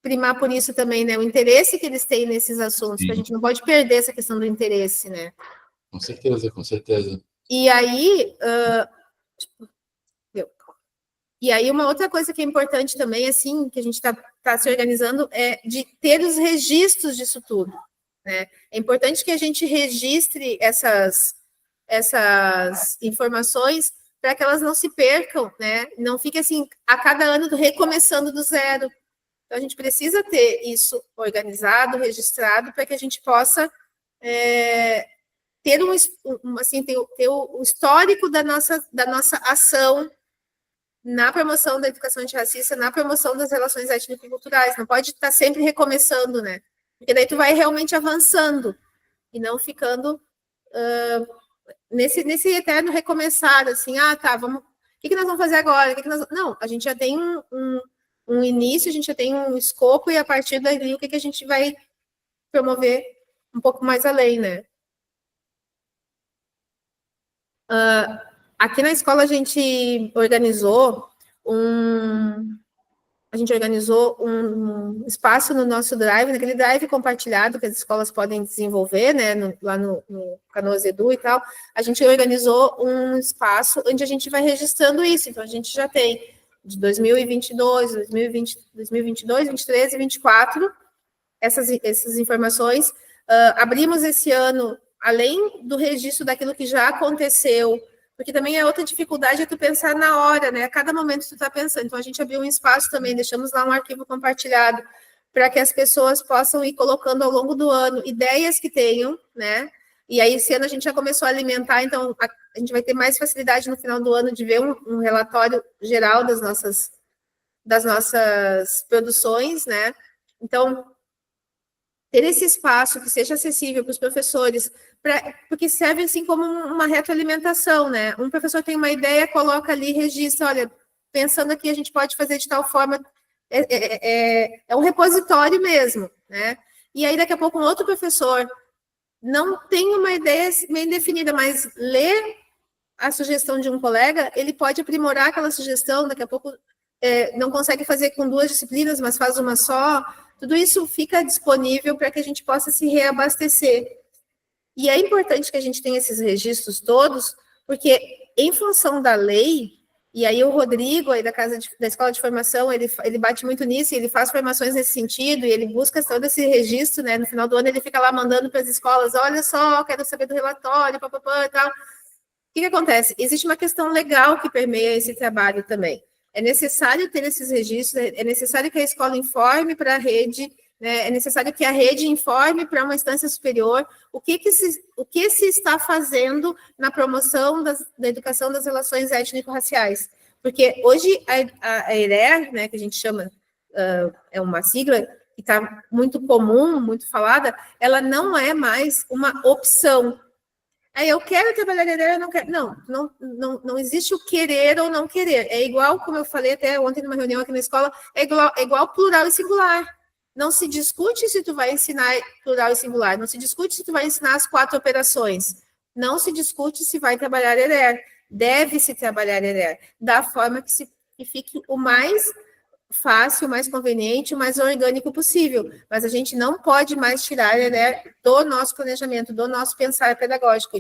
primar por isso também, né? O interesse que eles têm nesses assuntos, que a gente não pode perder essa questão do interesse, né? Com certeza, com certeza. E aí, uma outra coisa que é importante também, assim, que a gente está se organizando, é de ter os registros disso tudo, né? É importante que a gente registre essas informações para que elas não se percam, né? Não fique assim, a cada ano recomeçando do zero. Então, a gente precisa ter isso organizado, registrado, para que a gente possa ter ter o histórico da nossa ação, na promoção da educação antirracista, na promoção das relações étnico-culturais. Não pode estar sempre recomeçando, né? Porque daí tu vai realmente avançando e não ficando nesse eterno recomeçar, assim, tá, vamos... O que nós vamos fazer agora? Não, a gente já tem um início, a gente já tem um escopo, e a partir daí o que a gente vai promover um pouco mais além, né? Aqui na escola a gente organizou um espaço no nosso drive, naquele drive compartilhado que as escolas podem desenvolver, né, lá no Canoas Edu e tal. A gente organizou um espaço onde a gente vai registrando isso. Então, a gente já tem de 2022, 2022, 23 e 24 essas informações. Abrimos esse ano, além do registro daquilo que já aconteceu, porque também é outra dificuldade tu pensar na hora, né? A cada momento tu está pensando. Então, a gente abriu um espaço também, deixamos lá um arquivo compartilhado para que as pessoas possam ir colocando ao longo do ano ideias que tenham, né? E aí, esse ano a gente já começou a alimentar, então a gente vai ter mais facilidade no final do ano de ver um relatório geral das nossas produções, né? Então, ter esse espaço que seja acessível para os professores, porque serve assim como uma retroalimentação, né? Um professor tem uma ideia, coloca ali, registra, olha, pensando aqui a gente pode fazer de tal forma, é um repositório mesmo, né? E aí daqui a pouco um outro professor não tem uma ideia bem definida, mas lê a sugestão de um colega, ele pode aprimorar aquela sugestão, daqui a pouco não consegue fazer com 2 disciplinas, mas faz uma só. Tudo isso fica disponível para que a gente possa se reabastecer. E é importante que a gente tenha esses registros todos, porque em função da lei, e aí o Rodrigo, aí da Escola de Formação, ele bate muito nisso, ele faz formações nesse sentido, e ele busca todo esse registro, né? No final do ano ele fica lá mandando para as escolas, olha só, quero saber do relatório, papapá e tal. O que acontece? Existe uma questão legal que permeia esse trabalho também. É necessário ter esses registros, é necessário que a escola informe para a rede, né? É necessário que a rede informe para uma instância superior o que se está fazendo na promoção da educação das relações étnico-raciais. Porque hoje a ERER, né, que a gente chama, é uma sigla que está muito comum, muito falada, ela não é mais uma opção. Aí eu quero trabalhar ERER, eu não quero. Não existe o querer ou não querer. É igual, como eu falei até ontem numa reunião aqui na escola, é igual plural e singular. Não se discute se tu vai ensinar plural e singular, não se discute se tu vai ensinar as 4 operações, não se discute se vai trabalhar ERER. Deve-se trabalhar ERER da forma que fique o mais fácil, o mais conveniente, o mais orgânico possível. Mas a gente não pode mais tirar ERER do nosso planejamento, do nosso pensar pedagógico.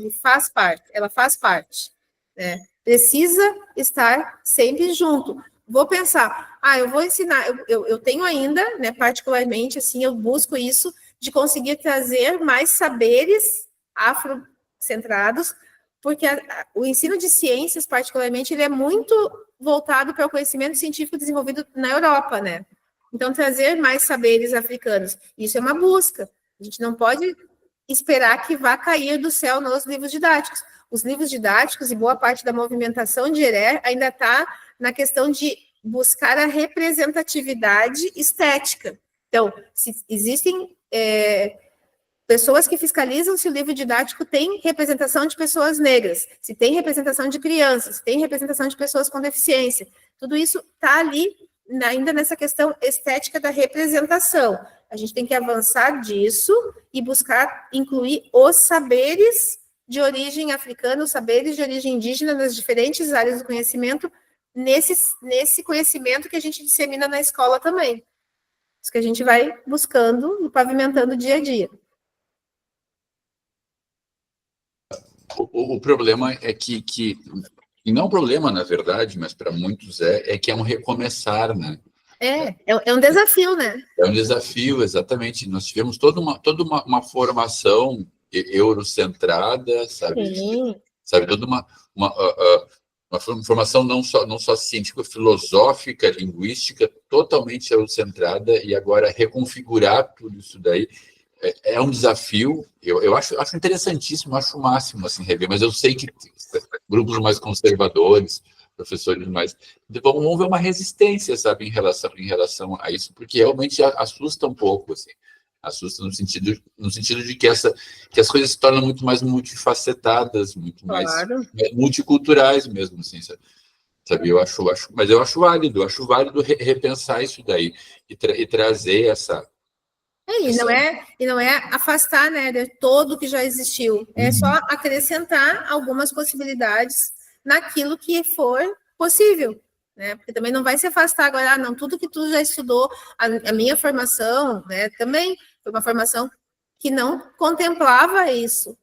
Ela faz parte, né? Precisa estar sempre junto. Vou pensar, eu vou ensinar, eu tenho ainda, né, particularmente, assim, eu busco isso, de conseguir trazer mais saberes afrocentrados, porque o ensino de ciências, particularmente, ele é muito voltado para o conhecimento científico desenvolvido na Europa, né? Então, trazer mais saberes africanos, isso é uma busca. A gente não pode esperar que vá cair do céu nos livros didáticos. Os livros didáticos e boa parte da movimentação de ERER ainda está na questão de buscar a representatividade estética. Então, se existem pessoas que fiscalizam se o livro didático tem representação de pessoas negras, se tem representação de crianças, se tem representação de pessoas com deficiência. Tudo isso está ali, ainda nessa questão estética da representação. A gente tem que avançar disso e buscar incluir os saberes de origem africana, os saberes de origem indígena nas diferentes áreas do conhecimento, nesse conhecimento que a gente dissemina na escola também. Isso que a gente vai buscando e pavimentando dia a dia. O problema é que e não é um problema, na verdade, mas para muitos é que é um recomeçar, né? É um desafio, né? É um desafio, exatamente. Nós tivemos toda uma formação eurocentrada, sabe? Sim. Sabe, toda uma formação não só científica, filosófica, linguística, totalmente eurocentrada, e agora reconfigurar tudo isso daí é um desafio. Eu acho interessantíssimo, acho o máximo assim, rever, mas eu sei que grupos mais conservadores, professores mais... Vamos ver uma resistência, sabe, em relação a isso, porque realmente assusta um pouco, assim. Assusta no sentido de que as coisas se tornam muito mais multifacetadas, muito mais multiculturais mesmo, assim, sabe? Mas eu acho válido repensar isso daí e trazer essa... E não é afastar, né, de todo que já existiu, é só acrescentar algumas possibilidades naquilo que for possível, né? Porque também não vai se afastar agora, não, tudo que tu já estudou, a minha formação, né, também foi uma formação que não contemplava isso.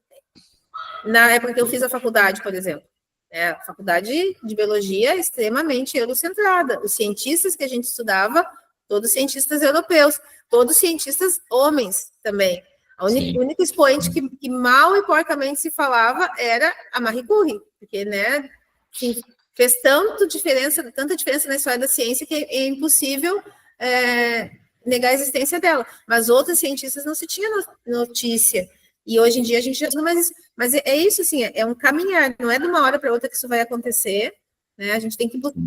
Na época que eu fiz a faculdade, por exemplo, a faculdade de biologia é extremamente eurocentrada. Os cientistas que a gente estudava, todos cientistas europeus, todos cientistas homens também. O único expoente que mal e porcamente se falava era a Marie Curie, porque, né, assim, fez tanta diferença na história da ciência que é impossível negar a existência dela. Mas outros cientistas não se tinha notícia. E hoje em dia a gente já... Mas é isso, assim, é um caminhar, não é de uma hora para outra que isso vai acontecer, né? A gente tem que buscar...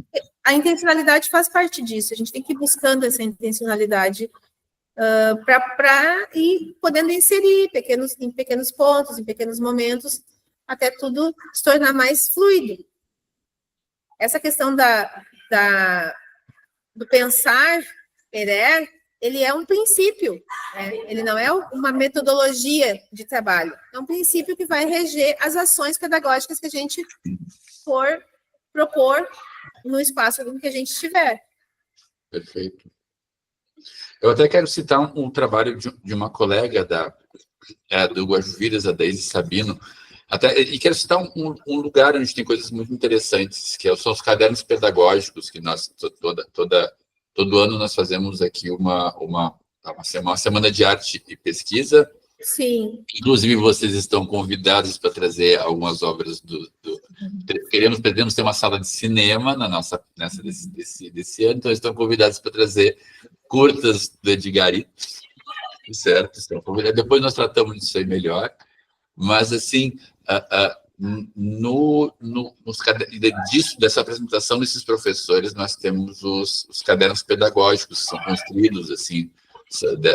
A intencionalidade faz parte disso, a gente tem que ir buscando essa intencionalidade para ir podendo inserir em pequenos pontos, em pequenos momentos, até tudo se tornar mais fluido. Essa questão do pensar, ele é um princípio, né? Ele não é uma metodologia de trabalho, é um princípio que vai reger as ações pedagógicas que a gente for propor no espaço em que a gente estiver. Perfeito. Eu até quero citar um trabalho de uma colega do Guajuviras, a Deise Sabino, e quero citar um lugar onde tem coisas muito interessantes, que são os cadernos pedagógicos, que nós, todo ano, nós fazemos aqui uma semana de arte e pesquisa. Sim. Inclusive, vocês estão convidados para trazer algumas obras pretendemos ter uma sala de cinema desse ano, então estão convidados para trazer curtas do Edgari, certo? Estão convidados. Depois nós tratamos disso aí melhor, mas, assim, dessa apresentação desses professores, nós temos os cadernos pedagógicos que são construídos, assim,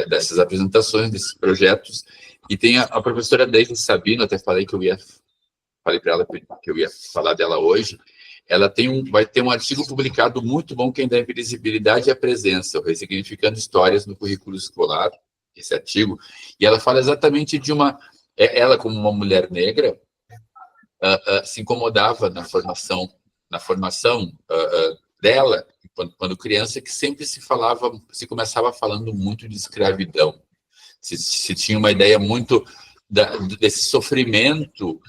dessas apresentações, desses projetos, e tem a professora Deise Sabino, até falei para ela que eu ia falar dela hoje. Ela vai ter um artigo publicado muito bom que ainda é Visibilidade e a Presença, Ressignificando Histórias no Currículo Escolar, esse artigo, e ela fala exatamente ela, como uma mulher negra, se incomodava na formação dela, quando criança, que sempre se começava falando muito de escravidão. Se tinha uma ideia muito desse sofrimento,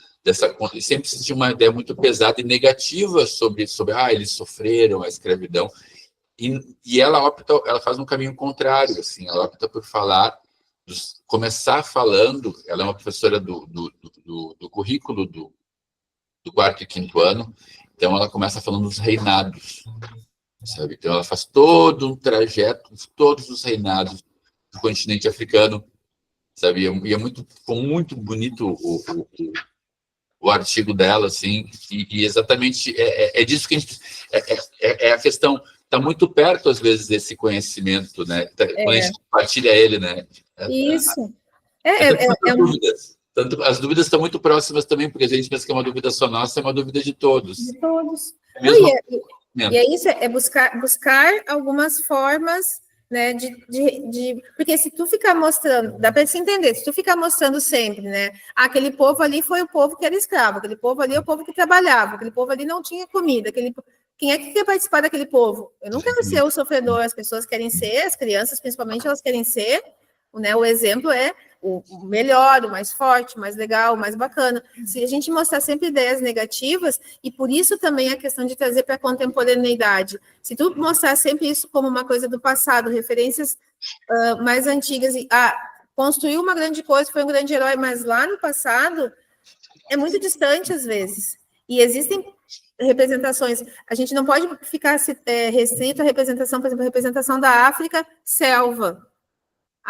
sempre se tinha uma ideia muito pesada e negativa sobre eles sofreram a escravidão. E ela faz um caminho contrário, assim, ela opta por começar falando. Ela é uma professora do currículo do 4º e 5º ano, então ela começa falando dos reinados, sabe? Então ela faz todo um trajeto de todos os reinados do continente africano, sabe? E ficou muito bonito o artigo dela, assim, e exatamente é disso que a gente... a questão... Está muito perto, às vezes, desse conhecimento, né? Quando a gente compartilha ele, né? Isso. As dúvidas estão muito próximas também, porque a gente pensa que é uma dúvida só nossa, é uma dúvida de todos. De todos. E é isso, é buscar algumas formas, né, porque se tu ficar mostrando, dá para se entender, se tu ficar mostrando sempre, né, aquele povo ali foi o povo que era escravo, aquele povo ali é o povo que trabalhava, aquele povo ali não tinha comida, quem é que quer participar daquele povo? Eu não quero ser o sofredor, as pessoas querem ser, as crianças principalmente, elas querem ser, né, o exemplo é o melhor, o mais forte, o mais legal, o mais bacana. Se a gente mostrar sempre ideias negativas, e por isso também a questão de trazer para a contemporaneidade, se tu mostrar sempre isso como uma coisa do passado, referências mais antigas, construiu uma grande coisa, foi um grande herói, mas lá no passado é muito distante às vezes, e existem representações, a gente não pode ficar restrito à representação, por exemplo, a representação da África, selva,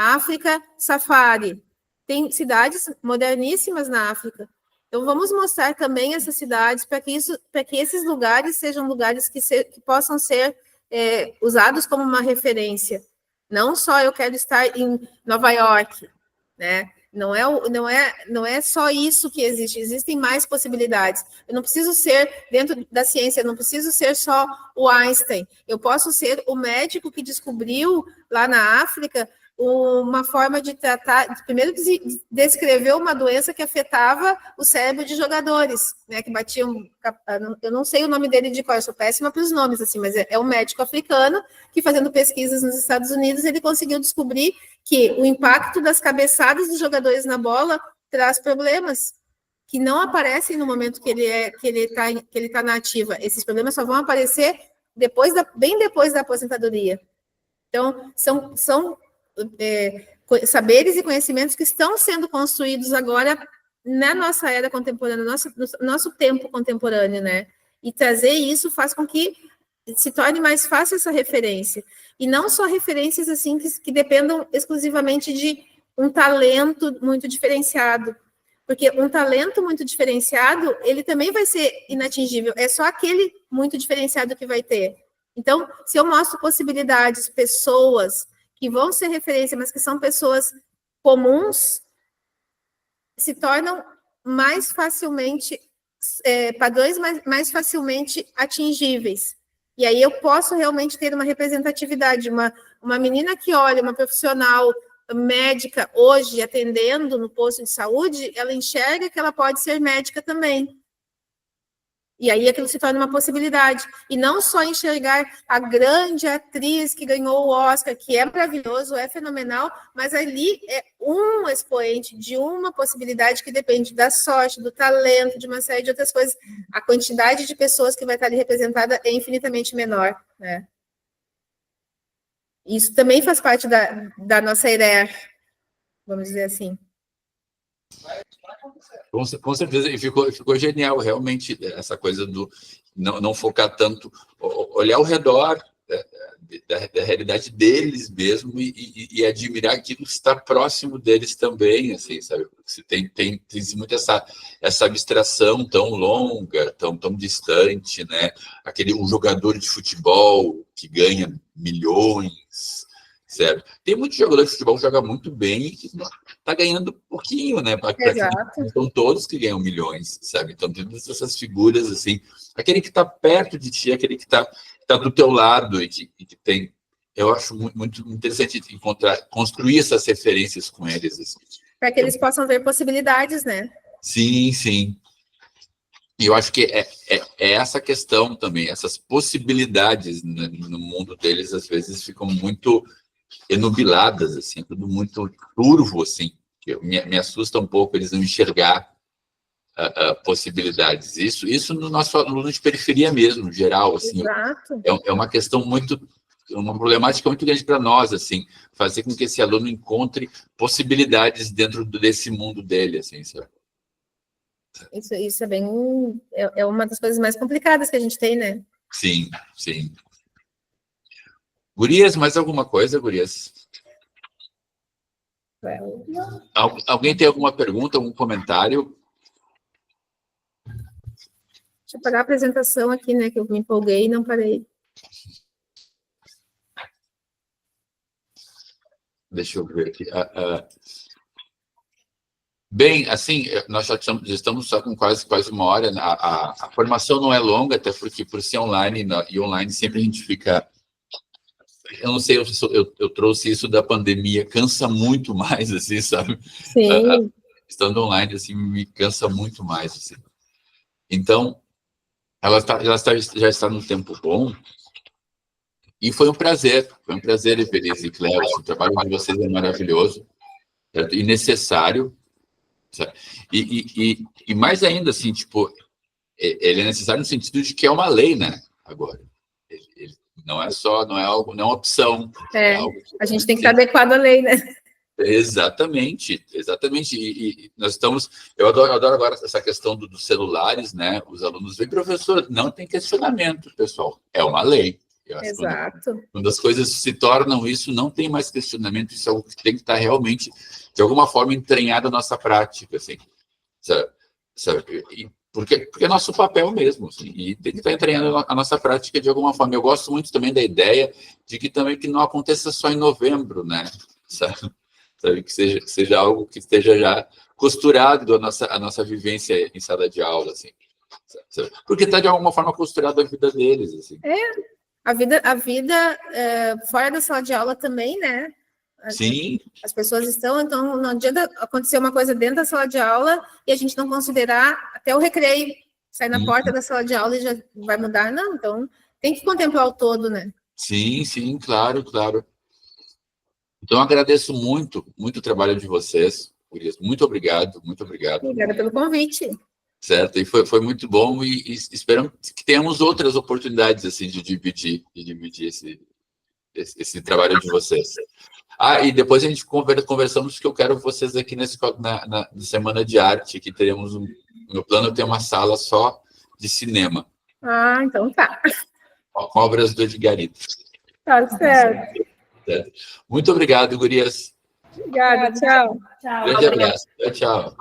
África, safari. Tem cidades moderníssimas na África, Então, vamos mostrar também essas cidades para que esses lugares sejam lugares que possam ser usados como uma referência. Não só eu quero estar em Nova York, né? Não é só isso que existe, existem mais possibilidades. Eu não preciso ser, dentro da ciência, eu não preciso ser só o Einstein. Eu posso ser o médico que descobriu lá na África uma forma de tratar, primeiro descreveu uma doença que afetava o cérebro de jogadores, né, que batiam, eu não sei o nome dele de cor, eu sou péssima para os nomes, assim, mas é um médico africano que, fazendo pesquisas nos Estados Unidos, ele conseguiu descobrir que o impacto das cabeçadas dos jogadores na bola traz problemas que não aparecem no momento que ele tá na ativa. Esses problemas só vão aparecer bem depois da aposentadoria. Então, são saberes e conhecimentos que estão sendo construídos agora na nossa era contemporânea, no nosso tempo contemporâneo, né? E trazer isso faz com que se torne mais fácil essa referência. E não só referências assim que dependam exclusivamente de um talento muito diferenciado. Porque um talento muito diferenciado, ele também vai ser inatingível. É só aquele muito diferenciado que vai ter. Então, se eu mostro possibilidades, pessoas que vão ser referência, mas que são pessoas comuns, se tornam mais facilmente, padrões mais facilmente atingíveis. E aí eu posso realmente ter uma representatividade, uma menina que olha, uma profissional médica hoje atendendo no posto de saúde, ela enxerga que ela pode ser médica também. E aí aquilo se torna uma possibilidade. E não só enxergar a grande atriz que ganhou o Oscar, que é maravilhoso, é fenomenal, mas ali é um expoente de uma possibilidade que depende da sorte, do talento, de uma série de outras coisas. A quantidade de pessoas que vai estar ali representada é infinitamente menor, né? Isso também faz parte da nossa ideia, vamos dizer assim. Com certeza, e ficou genial, realmente, essa coisa do não focar tanto, olhar ao redor da realidade deles mesmo e admirar aquilo que está próximo deles também, assim, sabe? Porque tem muito essa abstração tão longa, tão distante, né? Um jogador de futebol que ganha milhões, certo? Tem muito jogador de futebol que joga muito bem e que está ganhando pouquinho, né? São todos que ganham milhões, sabe? Então, tem todas essas figuras, assim, aquele que está perto de ti, aquele que está do teu lado e que tem... Eu acho muito interessante construir essas referências com eles. Assim. Para que eles possam ver possibilidades, né? Sim, sim. E eu acho que é essa questão também, essas possibilidades no mundo deles, às vezes, ficam muito enubiladas, assim, tudo muito turvo, assim, que me assusta um pouco eles não enxergar possibilidades. Isso no nosso aluno de periferia mesmo, no geral, assim. Exato. É uma questão uma problemática muito grande para nós, assim, fazer com que esse aluno encontre possibilidades dentro desse mundo dele, assim, sabe? Isso é bem... É uma das coisas mais complicadas que a gente tem, né? Sim, sim. Gurias, mais alguma coisa, gurias? Alguém tem alguma pergunta, algum comentário? Deixa eu parar a apresentação aqui, né? Que eu me empolguei e não parei. Deixa eu ver aqui. Bem, assim, nós já estamos só com quase uma hora. A formação não é longa, até porque por ser online, e online sempre a gente fica... Eu não sei, eu trouxe isso da pandemia, cansa muito mais, assim, sabe? Sim. Estando online, assim, me cansa muito mais, assim. Então, ela já está no tempo bom, e foi um prazer, Evelise e Cléo, o trabalho de vocês é maravilhoso, certo? E necessário, certo? E mais ainda, assim, tipo, ele é necessário no sentido de que é uma lei, né, agora. Ele não é algo, não é uma opção. É algo a gente tem que estar adequado à lei, né? Exatamente. E nós estamos... Eu adoro agora essa questão dos celulares, né? Os alunos veem, professor, não tem questionamento, pessoal. É uma lei. Exato. Quando as coisas se tornam isso, não tem mais questionamento. Isso é algo que tem que estar realmente, de alguma forma, entranhado na nossa prática, assim. Sabe? sabe? Porque é nosso papel mesmo, assim, e tem que estar treinando a nossa prática de alguma forma. Eu gosto muito também da ideia de que também que não aconteça só em novembro, né? Sabe? Que seja algo que esteja já costurado a nossa vivência em sala de aula, assim. Sabe? Porque está de alguma forma costurado a vida deles, assim. A vida fora da sala de aula também, né? Sim. As pessoas estão, então não adianta acontecer uma coisa dentro da sala de aula e a gente não considerar até o recreio, sair na porta da sala de aula e já vai mudar, não. Então, tem que contemplar o todo, né? Sim, claro. Então, agradeço muito o trabalho de vocês, gurias. Muito obrigado. Obrigada pelo convite. Certo, e foi muito bom e esperamos que tenhamos outras oportunidades, assim, de dividir esse trabalho de vocês. E depois a gente conversamos que eu quero vocês aqui na Semana de Arte, que teremos meu plano é ter uma sala só de cinema. Então tá. Com obras do Edgarito. Tá certo. Muito obrigado, gurias. Obrigada, tchau. Grande abraço. Tchau.